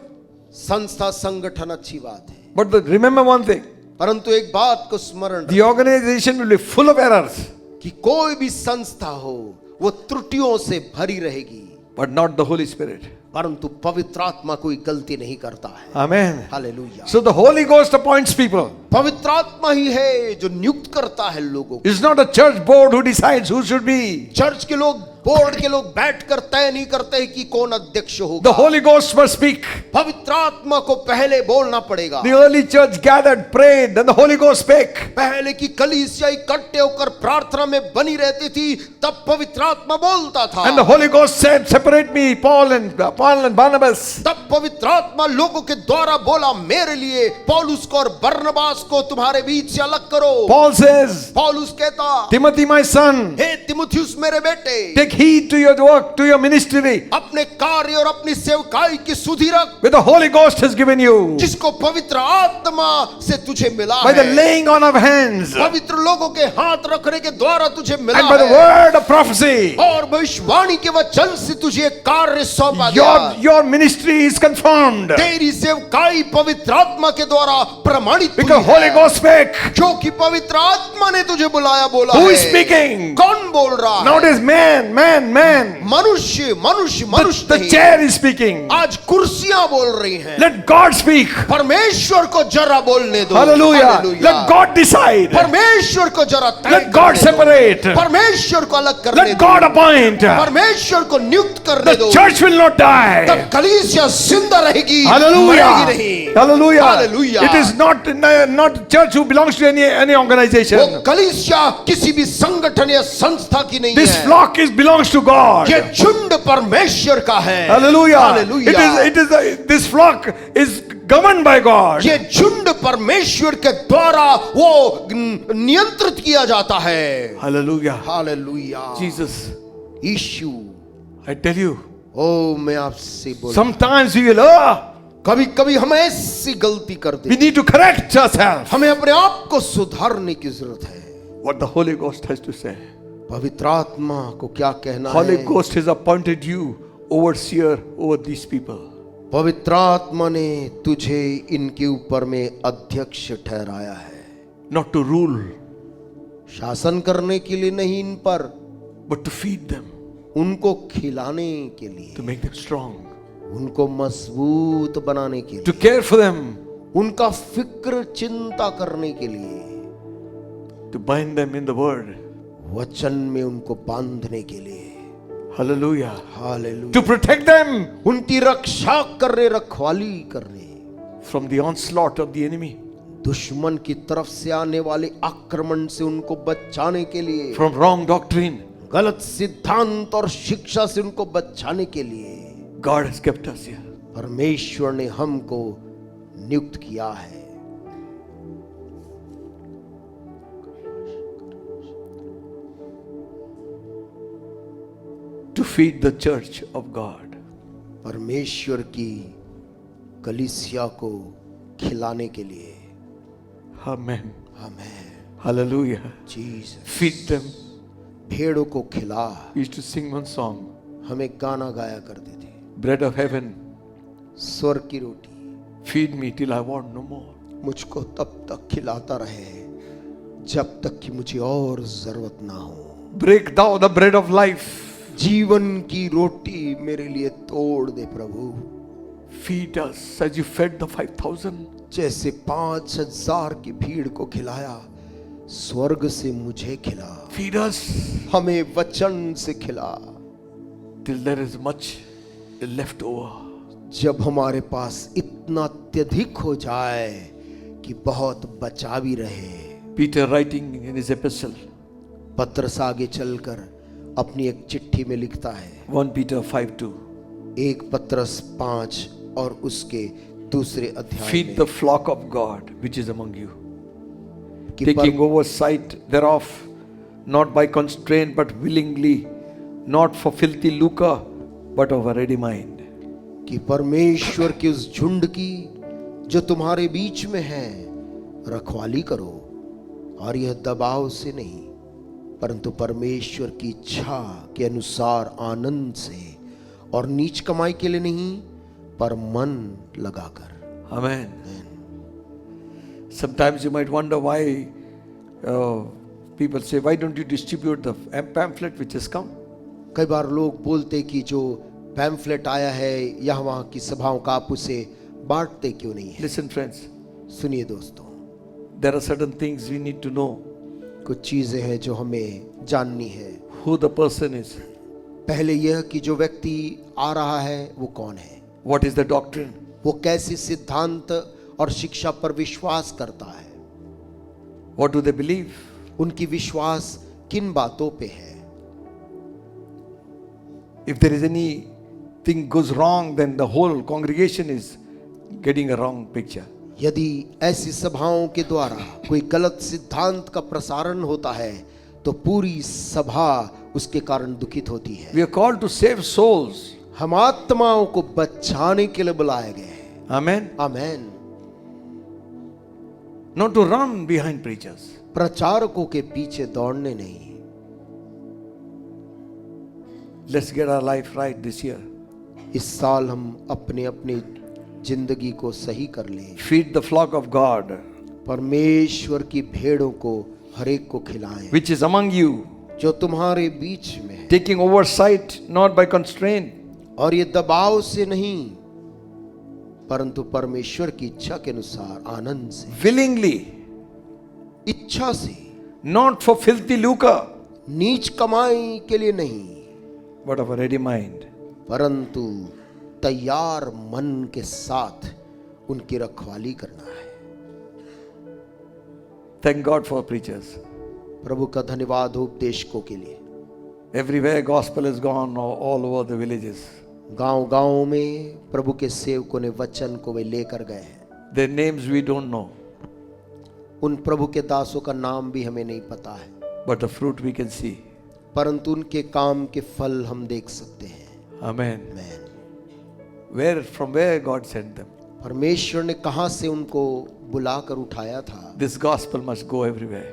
संस्था संगठन अच्छी बात है, But remember one thing. परंतु एक बात को स्मरण The organization will be full of errors, कि कोई भी संस्था हो वो त्रुटियों से भरी रहेगी, but not the Holy Spirit. परंतु पवित्र आत्मा कोई गलती नहीं करता है। Amen. Hallelujah. So the Holy Ghost appoints people. पवित्र आत्मा ही है जो नियुक्त करता है लोगों को। It's not a church board who decides who should be. Church के लोग, बोर्ड के लोग बैठकर तय नहीं करते कि कौन अध्यक्ष होगा। The Holy Ghost must speak. पवित्र आत्मा को पहले बोलना पड़ेगा। The early church gathered, prayed, and the Holy Ghost spake. पहले की कलीसिया इकट्ठे होकर प्रार्थना में बनी रहती थी, तब पवित्र आत्मा बोलता था। And the Holy Ghost said, separate me, Paul and Barnabas. तब पवित्र आत्मा लोगों के द्वारा बोला, मेरे लिए पौलुस को और बरनबास को तुम्हारे बीच से अलग करो। Paul says, पौलुस कहता, Timothy my son, हे तिमुथियुस मेरे बेटे, take heed to your work, to your ministry, अपने कार्य और अपनी सेवकाई की सुधि रख, which the Holy Ghost has given you, जिसको पवित्र आत्मा से तुझे मिला by the है। laying on of hands, and पवित्र लोगों के हाथ रखने के द्वारा तुझे मिला by the है, word of prophecy. और भविष्यवाणी के वचन से तुझे कार्य सौंपा गया। Your ministry is confirmed, तेरी सेवकाई पवित्र आत्मा के द्वारा प्रमाणित हुई because Holy है, Ghost spake. क्योंकि पवित्र आत्मा ने तुझे बुलाया, बोला Who है। is speaking? कौन बोल रहा है? Nowadays man. मनुष्य मनुष्य मनुष्य The नहीं। chair is speaking. आज कुर्सियां बोल रही हैं। Let God speak. परमेश्वर को जरा बोलने दो। Hallelujah. Hallelujah. Let God decide. परमेश्वर को जरा तय Let God करने दो। separate. परमेश्वर को अलग करने Let दो। God appoint. परमेश्वर को नियुक्त करने दो। The church will not die. तब कलीसिया जिंदा रहेगी, Hallelujah. मरेगी नहीं। Hallelujah. Hallelujah. It is not church who belongs to any organization. वो कलीसिया किसी भी संगठन या संस्था की नहीं This है। flock belongs to God. ये झुंड परमेश्वर का है। Hallelujah. Hallelujah. This flock is governed by God. ये झुंड परमेश्वर के द्वारा वो नियंत्रित किया जाता है। Hallelujah. Hallelujah. Jesus, Yeshu, I tell you, ओ मैं आपसे बोल, sometimes we will कभी कभी हम ऐसी गलती कर we देते, need to correct ourselves. हमें अपने आप को सुधारने की जरूरत है। What the Holy Ghost has to say. पवित्र आत्मा को क्या कहना Holy है? Ghost has appointed you overseer over these people. पवित्र आत्मा ने तुझे इनके ऊपर में अध्यक्ष ठहराया है, Not to rule, शासन करने के लिए नहीं इन पर, but to feed them, उनको खिलाने के लिए, to make them strong, उनको मजबूत बनाने के लिए, to care for them, उनका फिक्र चिंता करने के लिए, to bind them in the word. वचन में उनको बांधने के लिए। Hallelujah. Hallelujah. To protect them उनकी रक्षा करने, रखवाली करने, from the onslaught of the enemy. दुश्मन की तरफ से आने वाले आक्रमण से उनको बचाने के लिए, from wrong doctrine. गलत सिद्धांत और शिक्षा से उनको बचाने के लिए God has kept us here. परमेश्वर ने हमको नियुक्त किया है। To feed the church of God. परमेश्वर की कलीसिया को खिलाने के लिए। Amen. आमेन। Hallelujah. जीसस। Feed them. भेड़ों को खिला। We used to sing one song. हम एक गाना गाया करते थे, Bread of heaven, स्वर्ग की रोटी feed me till I want no more. मुझको तब तक खिलाता रहे जब तक कि मुझे और जरूरत ना हो। Break thou the bread of life. जीवन की रोटी मेरे लिए तोड़ दे प्रभु। Feed us as you fed the 5,000. जैसे 5,000 की भीड़ को खिलाया, स्वर्ग से मुझे खिला। Feed us हमें वचन से खिला till there is much left over. जब हमारे पास इतना अत्यधिक हो जाए कि बहुत बचा भी रहे। Peter writing in his epistle, पत्रस आगे चलकर अपनी एक चिट्ठी में लिखता है, 1 Peter 5:2. 1 पत्रस 5 और उसके दूसरे अध्याय Feed में the flock of God which is among you, कि taking oversight thereof, not by constraint but willingly, not for filthy lucre but of a ready mind. कि परमेश्वर की उस झुंड की जो तुम्हारे बीच में है रखवाली करो, और यह दबाव से नहीं परंतु परमेश्वर की इच्छा के अनुसार आनंद से, और नीच कमाई के लिए नहीं पर मन लगाकर। Amen. Sometimes you might wonder why people say, why don't you distribute the pamphlet which has come? कई बार लोग बोलते कि जो पैम्फलेट आया है यहाँ वहाँ की सभाओं का, आप उसे बांटते क्यों नहीं है? Listen friends, सुनिए दोस्तों, there are certain things we need to know. कुछ चीजें हैं जो हमें जाननी है। Who the person is, पहले यह कि जो व्यक्ति आ रहा है वो कौन है, what is the doctrine, वो कैसे सिद्धांत और शिक्षा पर विश्वास करता है, what do they believe, उनकी विश्वास किन बातों पे है। if there is anything goes wrong then the whole congregation is getting a wrong picture. यदि ऐसी सभाओं के द्वारा कोई गलत सिद्धांत का प्रसारण होता है तो पूरी सभा उसके कारण दुखित होती है। We are called to save souls. हम आत्माओं को बचाने के लिए बुलाए गए हैं। Amen. Amen. Not to run behind preachers. प्रचारकों के पीछे दौड़ने नहीं। Let's get our life right this year. इस साल हम अपने अपनी जिंदगी को सही कर लें। Feed the flock of God परमेश्वर की भेड़ों को हर एक को खिलाएं which is among you, जो तुम्हारे बीच में है, taking oversight not by constraint और ये दबाव से नहीं परंतु परमेश्वर की इच्छा के अनुसार आनंद से, willingly, इच्छा से, not for filthy lucre नीच कमाई के लिए नहीं but of a ready mind. परंतु तैयार मन के साथ उनकी रखवाली करना है। Thank God for preachers. प्रभु का धन्यवाद हो उपदेशकों के लिए। Everywhere gospel has gone all over the villages. गांव गांव में प्रभु के सेवकों ने वचन को वे लेकर गए हैं। Their names we don't know, उन प्रभु के दासों का नाम भी हमें नहीं पता है, but the fruit we can see. परंतु उनके काम के फल हम देख सकते हैं। Amen. आमीन। From where God sent them. परमेश्वर ने कहां से उनको बुलाकर उठाया था। This gospel must go everywhere.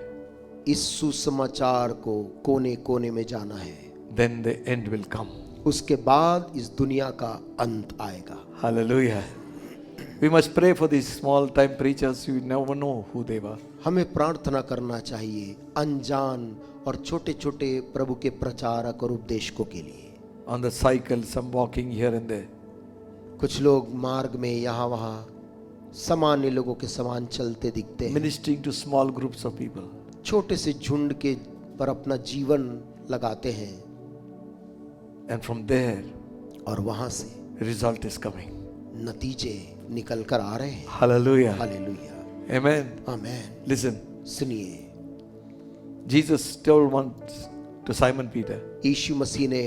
इस सुसमाचार को कोने कोने में जाना है। Then the end will come. उसके बाद इस दुनिया का अंत आएगा। Hallelujah. We must pray for these small time preachers. You never know who they were. हमें प्रार्थना करना चाहिए अनजान और छोटे छोटे प्रभु के प्रचारक और उपदेशकों के लिए। On the cycle, some walking here and there. कुछ लोग मार्ग में यहाँ वहाँ सामान्य लोगों के समान चलते दिखते हैं, Ministering to small groups of people. छोटे से झुंड के पर अपना जीवन लगाते हैं, And from there, और वहां से result is coming. नतीजे निकल कर आ रहे हैं। Hallelujah. हालेलुया। Amen. आमेन। Listen, सुनिए, Jesus told once to Simon Peter, यीशु मसीह ने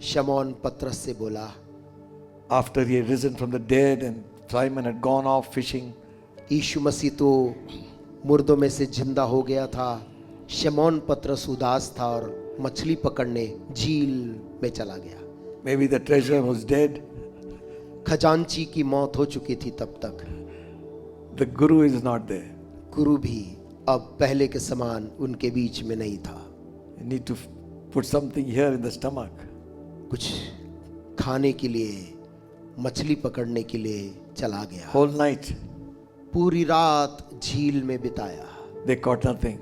शमौन पतरस से बोला, after he had risen from the dead and Simon had gone off fishing, यीशु मसीह तो मुर्दों में से जिंदा हो गया था, शमौन पतरस उदास था और मछली पकड़ने झील में चला गया। maybe the treasure was dead, खजांची की मौत हो चुकी थी तब तक। the guru is not there. गुरु भी अब पहले के समान उनके बीच में नहीं था। You need to put something here in the stomach. कुछ खाने के लिए, मछली पकड़ने के लिए चला गया। Whole night पूरी रात झील में बिताया, they caught nothing.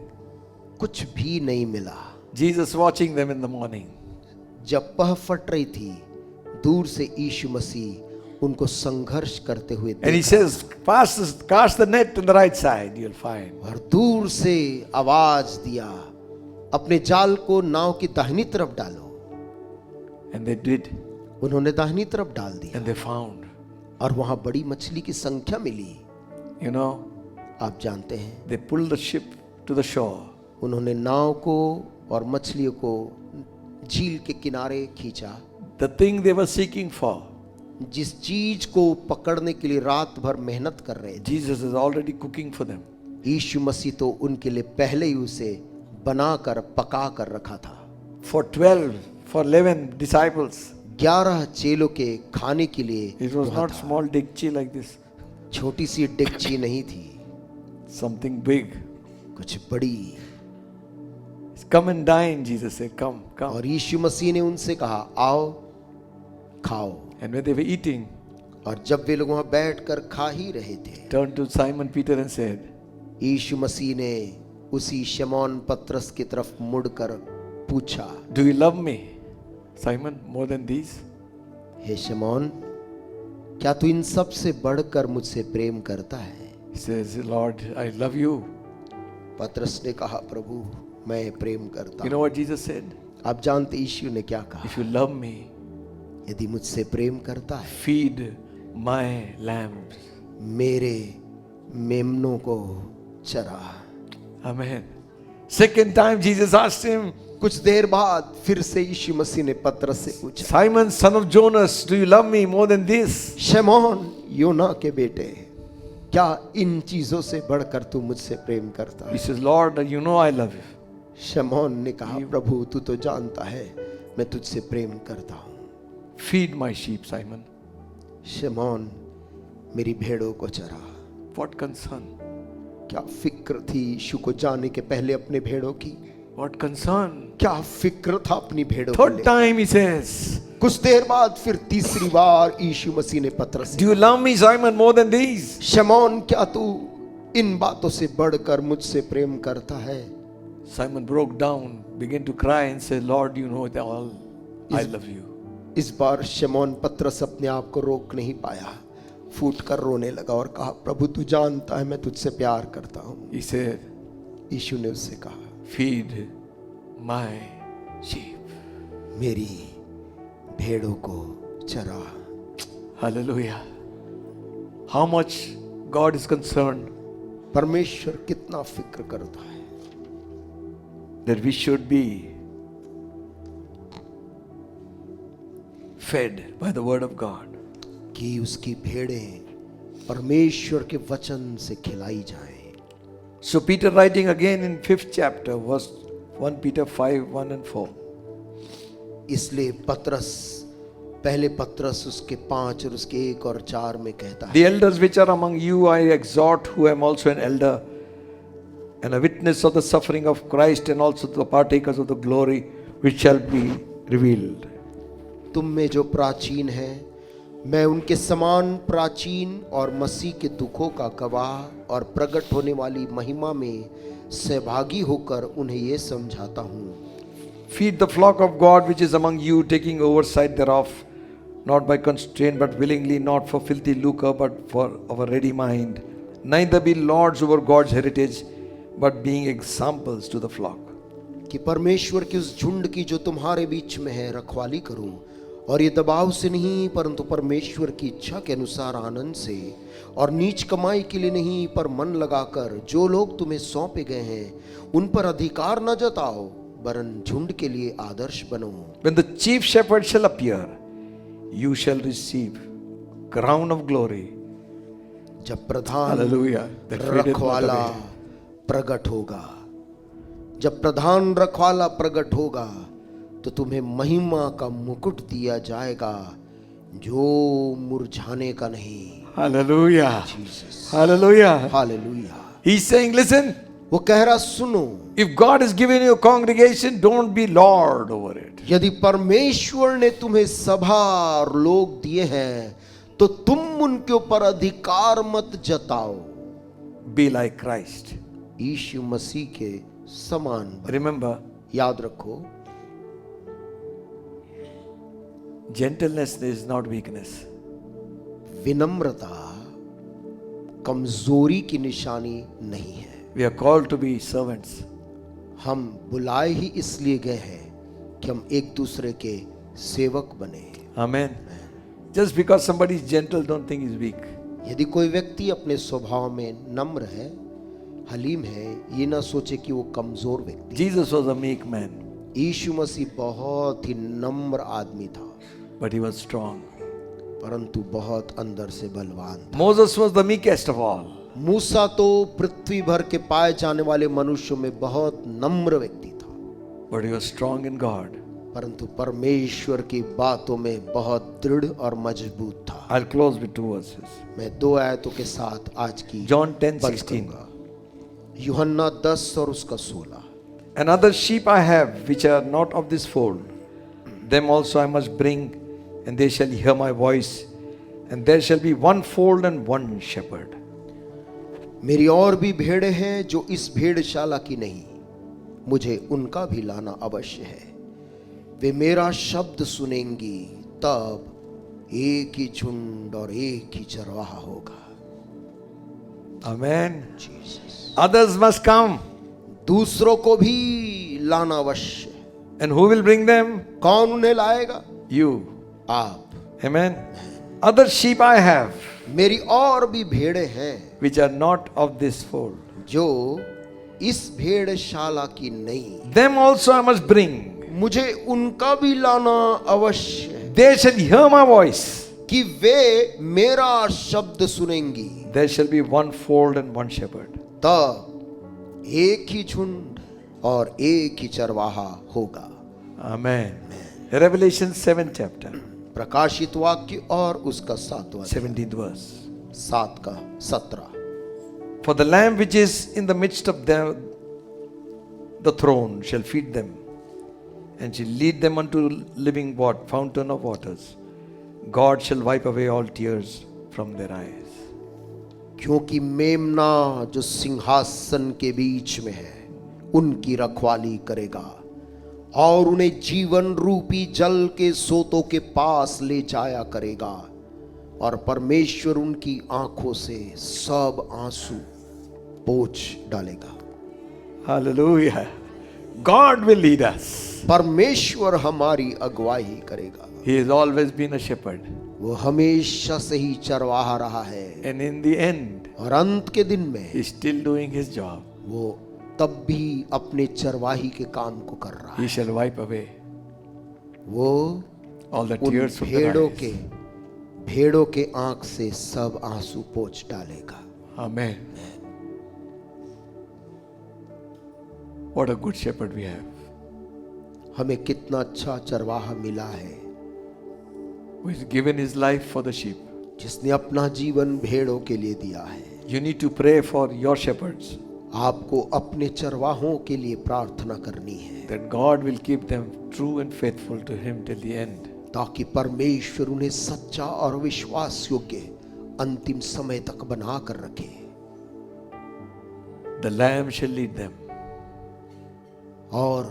कुछ भी नहीं मिला। Jesus watching them in the morning. जब पह फट रही थी, दूर से यीशु मसीह उनको संघर्ष करते हुए And he देखा says, cast the net on the right side, you'll find. और दूर से आवाज दिया, अपने जाल को नाव की दाहिनी तरफ डालो। And they did, उन्होंने दाहिनी तरफ डाल दिया and they found. और वहां बड़ी मछली की संख्या मिली। You know, आप जानते हैं, they pulled the ship to the shore. उन्होंने नाव को और मछलियों को झील के किनारे खींचा। The thing they were seeking for, जिस चीज को पकड़ने के लिए रात भर मेहनत कर रहे थे, Jesus is already cooking for them. यीशु मसीह तो उनके लिए पहले ही उसे बनाकर पका कर रखा था। For 11 disciples, 11 चेलों के खाने के लिए it was वहाँ not था। small dikchi like this, छोटी सी डेगची नहीं थी, something big. कुछ बड़ी। Come and dine, Jesus said, come, come. और यीशु मसीह ने उनसे कहा, आओ खाओ। And when they were eating, और जब वे लोग वहां बैठकर खा ही रहे थे, turned to Simon Peter and said, यीशु मसीह ने उसी शमौन पतरस की तरफ मुड़कर पूछा, do you love me, Simon, more than these? हे शमौन, क्या तू इन सब से बढ़कर मुझसे प्रेम करता है? He says, Lord, I love you. पतरस ने कहा, प्रभु मैं प्रेम करता You हूं। know what Jesus said? आप जानते यीशु ने क्या कहा? If you love me, यदि मुझसे प्रेम करता है, feed my lambs. मेरे मेमनों को चरा। Amen. Second time Jesus asked him, कुछ देर बाद फिर से यीशु मसीह ने पतरस से पूछा, Simon, son of Jonas, do you love me more than this? शमौन योना के बेटे, क्या इन चीजों से बढ़कर तू मुझसे प्रेम करता He है? says, Lord, you know I love you. शमौन ने कहा, प्रभु तू तो जानता है मैं तुझसे प्रेम करता हूँ। Feed my sheep, Simon. शमौन मेरी भेड़ों को चरा। What concern? क्या फिक्र थी यीशु को जाने के पहले अपने भेड़ों की? What concern? क्या फिक्र था अपनी भेड़ों को Third लेकर? time he says, कुछ देर बाद फिर तीसरी बार यीशु मसीह ने पतरस से do you love me, Simon, more than these? शमौन क्या तू इन बातों से बढ़कर मुझसे प्रेम करता है? Simon broke down, began to cry and said, Lord, you know it all. I love you. इस बार शमौन पतरस अपने आप को रोक नहीं पाया, फूट कर रोने लगा और कहा, प्रभु तू जानता है मैं तुझसे प्यार करता हूँ। He said, यीशु ने उससे कहा, feed my sheep. मेरी भेड़ों को चरा। Hallelujah. How much God is concerned परमेश्वर कितना फिक्र करता है that we should be fed by the word of God. कि उसकी भेड़ें परमेश्वर के वचन से खिलाई जाएं। So Peter writing again in 5th chapter, verse 1 Peter 5, 1 and 4. इसलिए पतरस, पहले पतरस उसके 5 और उसके 1 और 4 में कहता है, The elders which are among you I exhort, who am also an elder and a witness of the suffering of Christ, and also the partakers of the glory which shall be revealed. तुम में जो प्राचीन है, मैं उनके समान प्राचीन और मसीह के दुखों का गवाह और प्रकट होने वाली महिमा में सहभागी होकर उन्हें ये समझाता हूँ। Feed the flock of God which is among you, taking oversight thereof, not by constraint but willingly, not for filthy lucre but for of a ready mind. Neither be lords over God's heritage, but being examples to the flock. कि परमेश्वर की उस झुंड की जो तुम्हारे बीच में है रखवाली करूं, और ये दबाव से नहीं परंतु परमेश्वर की इच्छा के अनुसार आनंद से, और नीच कमाई के लिए नहीं पर मन लगाकर जो लोग तुम्हें सौंपे गए हैं उन पर अधिकार न जताओ, वरन झुंड के लिए आदर्श बनो। When the chief shepherd shall appear, you shall receive crown of glory. जब प्रधान Hallelujah. That faded not रखवाला away. प्रकट होगा, जब प्रधान रखवाला प्रकट होगा तो तुम्हें महिमा का मुकुट दिया जाएगा जो मुरझाने का नहीं। Hallelujah. Jesus. Hallelujah. Hallelujah. He's saying, listen, वो कह रहा सुनो, if God has given you a congregation, don't be lord over it. यदि परमेश्वर ने तुम्हें सभा और लोग दिए हैं तो तुम उनके ऊपर अधिकार मत जताओ। Be like Christ. यीशु मसीह के समान बनो। Remember, याद रखो, gentleness is not weakness. विनम्रता कमजोरी की निशानी नहीं है। We are called to be servants. हम बुलाए ही इसलिए गए हैं कि हम एक दूसरे के सेवक बने। Amen. Just because somebody is gentle, don't think he's weak. यदि कोई व्यक्ति अपने स्वभाव में नम्र है, हलीम है, ये ना सोचे कि वो कमजोर व्यक्ति। Jesus was a meek man, यीशु मसीह बहुत ही नम्र आदमी था, but he was strong. परंतु बहुत अंदर से बलवान था। Moses was the meekest of all, मूसा तो पृथ्वी भर के पाए जाने वाले मनुष्यों में बहुत नम्र व्यक्ति था, but he was strong in God. परंतु परमेश्वर की बातों में बहुत दृढ़ और मजबूत था। I'll close with 2 verses. मैं 2 आयतों के साथ आज की John 10:16. बंद करूंगा। यूहन्ना 10 और उसका 16। Another sheep I have, which are not of this fold. Them also I must bring, and they shall hear my voice, and there shall be one fold and one shepherd. मेरी और भी भेड़ें हैं जो इस भेड़शाला की नहीं, मुझे उनका भी लाना अवश्य है। वे मेरा शब्द सुनेंगी, तब एक ही झुंड और एक ही चरवाहा होगा। Amen. Jesus. Others must come. दूसरों को भी लाना अवश्य। And who will bring them? कौन उन्हें लाएगा? You. आप। Amen. Other sheep I have, मेरी और भी भेड़ें हैं which are not of this fold. जो इस भेड़शाला की नहीं, Them also I must bring. मुझे उनका भी लाना अवश्य है They shall hear my voice. कि वे मेरा शब्द सुनेंगी, There shall be one fold and one shepherd. तब एक ही झुंड और एक ही चरवाहा होगा। Amen. Revelation 7 chapter, प्रकाशित वाक्य और उसका 7वां 17th verse. 7 का 17। For the Lamb which is in the midst of the throne shall feed them, and shall lead them unto living fountain of waters. God shall wipe away all tears from their eyes. क्योंकि मेमना जो सिंहासन के बीच में है उनकी रखवाली करेगा और उन्हें जीवन रूपी जल के सोतों के पास ले जाया करेगा, और परमेश्वर उनकी आंखों से सब आंसू पोंछ डालेगा। Hallelujah. God will lead us. परमेश्वर हमारी अगुवाई करेगा। He has always been a shepherd. वो हमेशा से ही चरवाहा रहा है, And in the end, और अंत के दिन में He is still doing His job. वो तब भी अपने चरवाही के काम को कर रहा He है। shall wipe away वो all the उन tears from their eyes. भेड़ों के आंख से सब आंसू पोंछ डालेगा। Amen. What a good shepherd we have. हमें कितना अच्छा चरवाहा मिला है, Who has given his life for the sheep. जिसने अपना जीवन भेड़ों के लिए दिया है। You need to pray for your shepherds आपको अपने चरवाहों के लिए प्रार्थना करनी है that God will keep them true and faithful to Him till the end. ताकि परमेश्वर उन्हें सच्चा और विश्वास योग्य अंतिम समय तक बना कर रखे। The Lamb shall lead them. और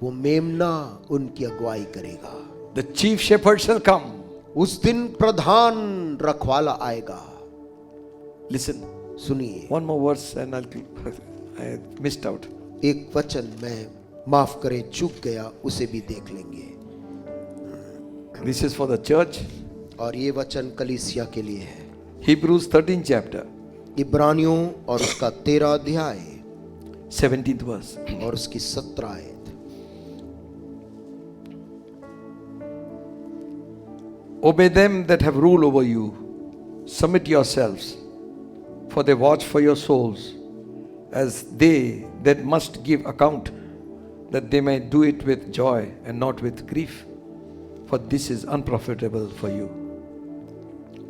वो मेमना उनकी अगुवाई करेगा। The chief shepherd shall come. उस दिन प्रधान रखवाला आएगा। Listen, सुनिए, one more verse and I missed out. एक वचन मैं माफ करें चूक गया, उसे भी देख लेंगे। This is for the church. और ये वचन कलीसिया के लिए है। Hebrews 13 chapter, इब्रानियों और उसका 13 अध्याय 17th verse. और उसकी 17 आयत। Obey them that have rule over you. Submit yourselves, for they watch for your souls, as they that must give account, that they may do it with joy and not with grief, for this is unprofitable for you.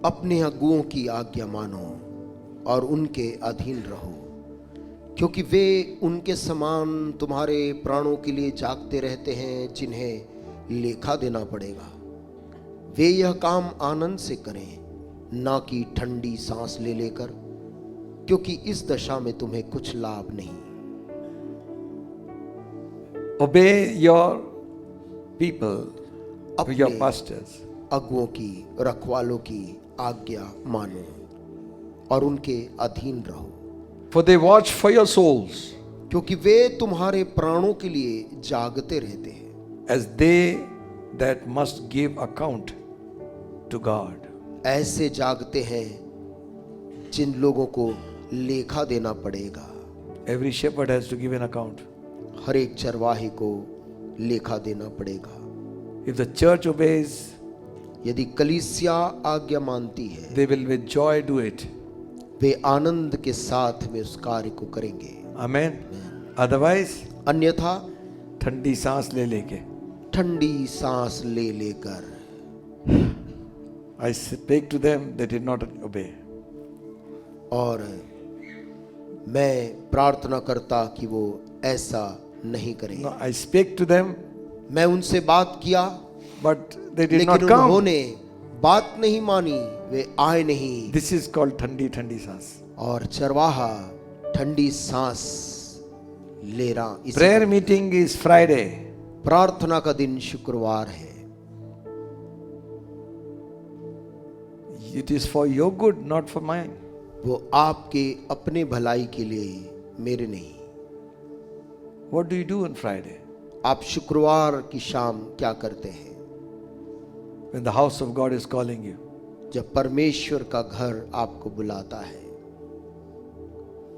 अपने अगुओं की आज्ञा मानो और उनके अधीन रहो, क्योंकि वे उनके समान तुम्हारे प्राणों के लिए जागते रहते हैं, जिन्हें लेखा देना पड़ेगा। वे यह काम आनंद से करें, ना कि ठंडी सांस ले लेकर, क्योंकि इस दशा में तुम्हें कुछ लाभ नहीं। Obey your people, your अपने pastors. अगुओं की, रखवालों की आज्ञा मानो और उनके अधीन रहो, For they watch for your souls, क्योंकि वे तुम्हारे प्राणों के लिए जागते रहते हैं। as they that must give account to God. ऐसे जागते हैं जिन लोगों को लेखा देना पड़ेगा। Every shepherd has to give an account. हर एक चरवाहे को लेखा देना पड़ेगा। If the church obeys, यदि कलीसिया आज्ञा मानती है, they will with joy do it. वे आनंद के साथ में उस कार्य को करेंगे। Amen. Otherwise, अन्यथा ठंडी सांस ले लेके, ठंडी सांस ले लेकर, I spake to them, they did not obey. और मैं प्रार्थना करता कि वो ऐसा नहीं करें। No, I spake to them, मैं उनसे बात किया, but they did not लेकिन come. उन्होंने बात नहीं मानी, वे आए नहीं। This is called ठंडी ठंडी सांस. और चरवाहा ठंडी सांस ले रहा। इसी Prayer meeting is Friday. प्रार्थना का दिन शुक्रवार है। It is for your good, not for mine. वो आपके अपने भलाई के लिए, मेरे नहीं। What do you do on Friday? आप शुक्रवार की शाम क्या करते हैं? When the house of God is calling you. जब परमेश्वर का घर आपको बुलाता है।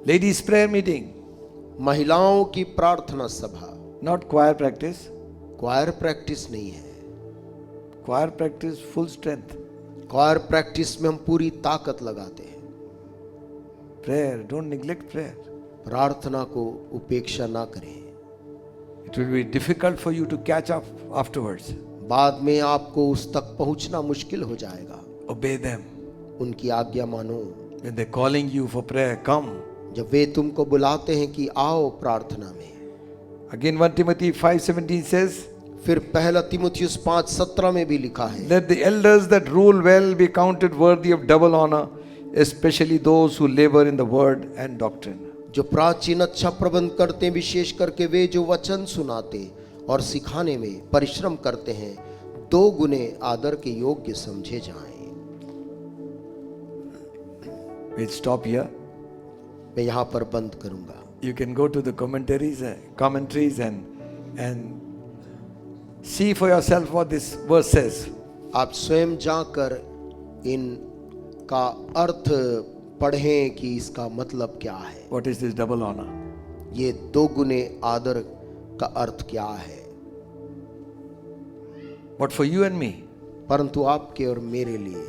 Ladies prayer meeting, महिलाओं की प्रार्थना सभा, not choir practice. Choir practice नहीं है। Choir practice full strength. क्वायर प्रैक्टिस में हम पूरी ताकत लगाते हैं। Prayer, don't neglect prayer. प्रार्थना को उपेक्षा ना करें। It will be difficult for you to catch up afterwards. बाद में आपको उस तक पहुंचना मुश्किल हो जाएगा। Obey them. उनकी आज्ञा मानो। When they're calling you for prayer, come. जब वे तुमको बुलाते हैं कि आओ प्रार्थना में। Again 1 Timothy 5:17 says, फिर पहला तीमुथियुस 5:17 में भी लिखा है, let the elders that rule well be counted worthy of double honor, especially those who labor in the word and doctrine. जो प्राचीन अच्छा प्रबंध करते हैं, विशेष करके वे जो वचन सुनाते और सिखाने में परिश्रम करते हैं, 2 गुने आदर के योग्य समझे जाएं। We'll stop here. मैं यहाँ पर बंद करूंगा। You can go to the commentaries and see for yourself what this verse says. आप स्वयं जाकर इन का अर्थ पढ़ें कि इसका मतलब क्या है। What is this double honor? ये 2 गुने आदर का अर्थ क्या है। But for you and me, परंतु आपके और मेरे लिए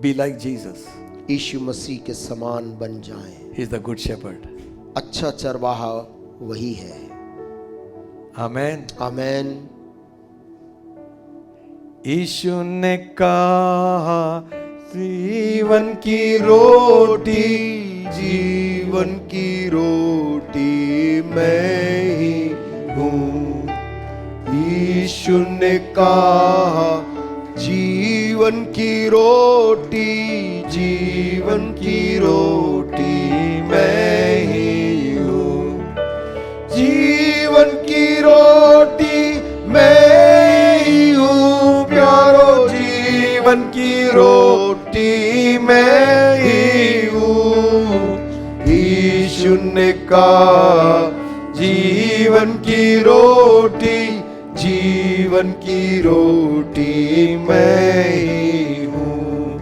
be like Jesus. यीशु मसीह के समान बन जाएं। He is the good shepherd. अच्छा चरवाहा वही है। Amen. आमेन। यीशु ने कहा जीवन की रोटी, जीवन की रोटी मैं ही हूँ। यीशु ने कहा जीवन की रोटी, जीवन की रोटी मैं ही हूँ। जीवन की रोटी मैं ही हूँ प्यारो, जीवन की रोटी मैं ही हूँ। यीशु ने कहा जीवन की रोटी, जीवन जीवन की रोटी मैं ही हूँ।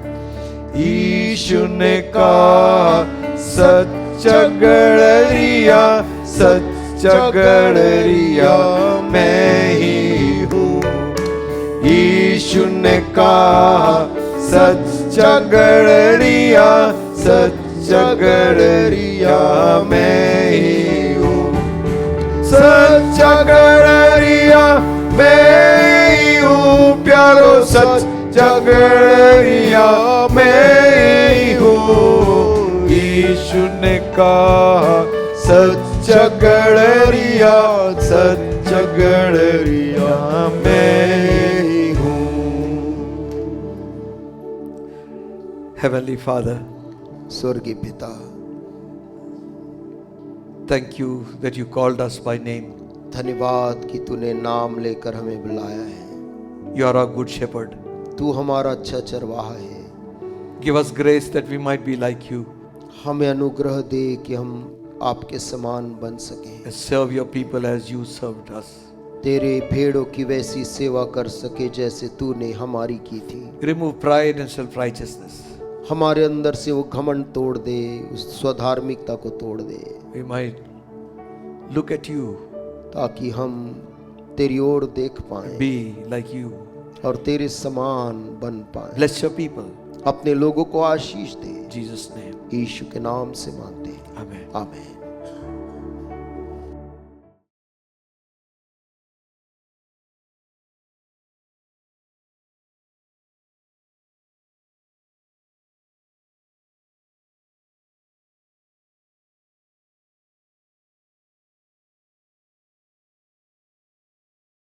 यीशु ने कहा सच्चा गड़रिया, सच्चा गड़रिया मैं ही हूँ। यीशु ने कहा सच्चा गड़रिया, सच्चा गड़रिया मैं ही हूँ। सच्चा गड़रिया मैं ही हूँ प्यारो, सच्चा गड़रिया मैं ही हूँ। यीशु ने कहा सच्चा गड़रिया, सच्चा गड़रिया मैं ही हूँ। Heavenly Father, स्वर्गीय पिता, thank you that you called us by name. धन्यवाद कि तूने नाम लेकर हमें बुलाया है। You are our good shepherd. तू हमारा अच्छा चरवाहा है। Give us grace that we might be like you हमें अनुग्रह दे कि हम आपके समान बन सकें, and serve your people as you served us. तेरे भेड़ों की वैसी सेवा कर सके जैसे तूने हमारी की थी। Remove pride and self-righteousness. हमारे अंदर से वो घमंड तोड़ दे, उस स्वधार्मिकता को तोड़ दे, We might look at you, ताकि हम तेरी ओर देख पाएं be like you. और तेरे समान बन पाएं। Bless your people. अपने लोगों को आशीष दे, In Jesus' name. यीशु के नाम से मांगते हैं, Amen. आमीन।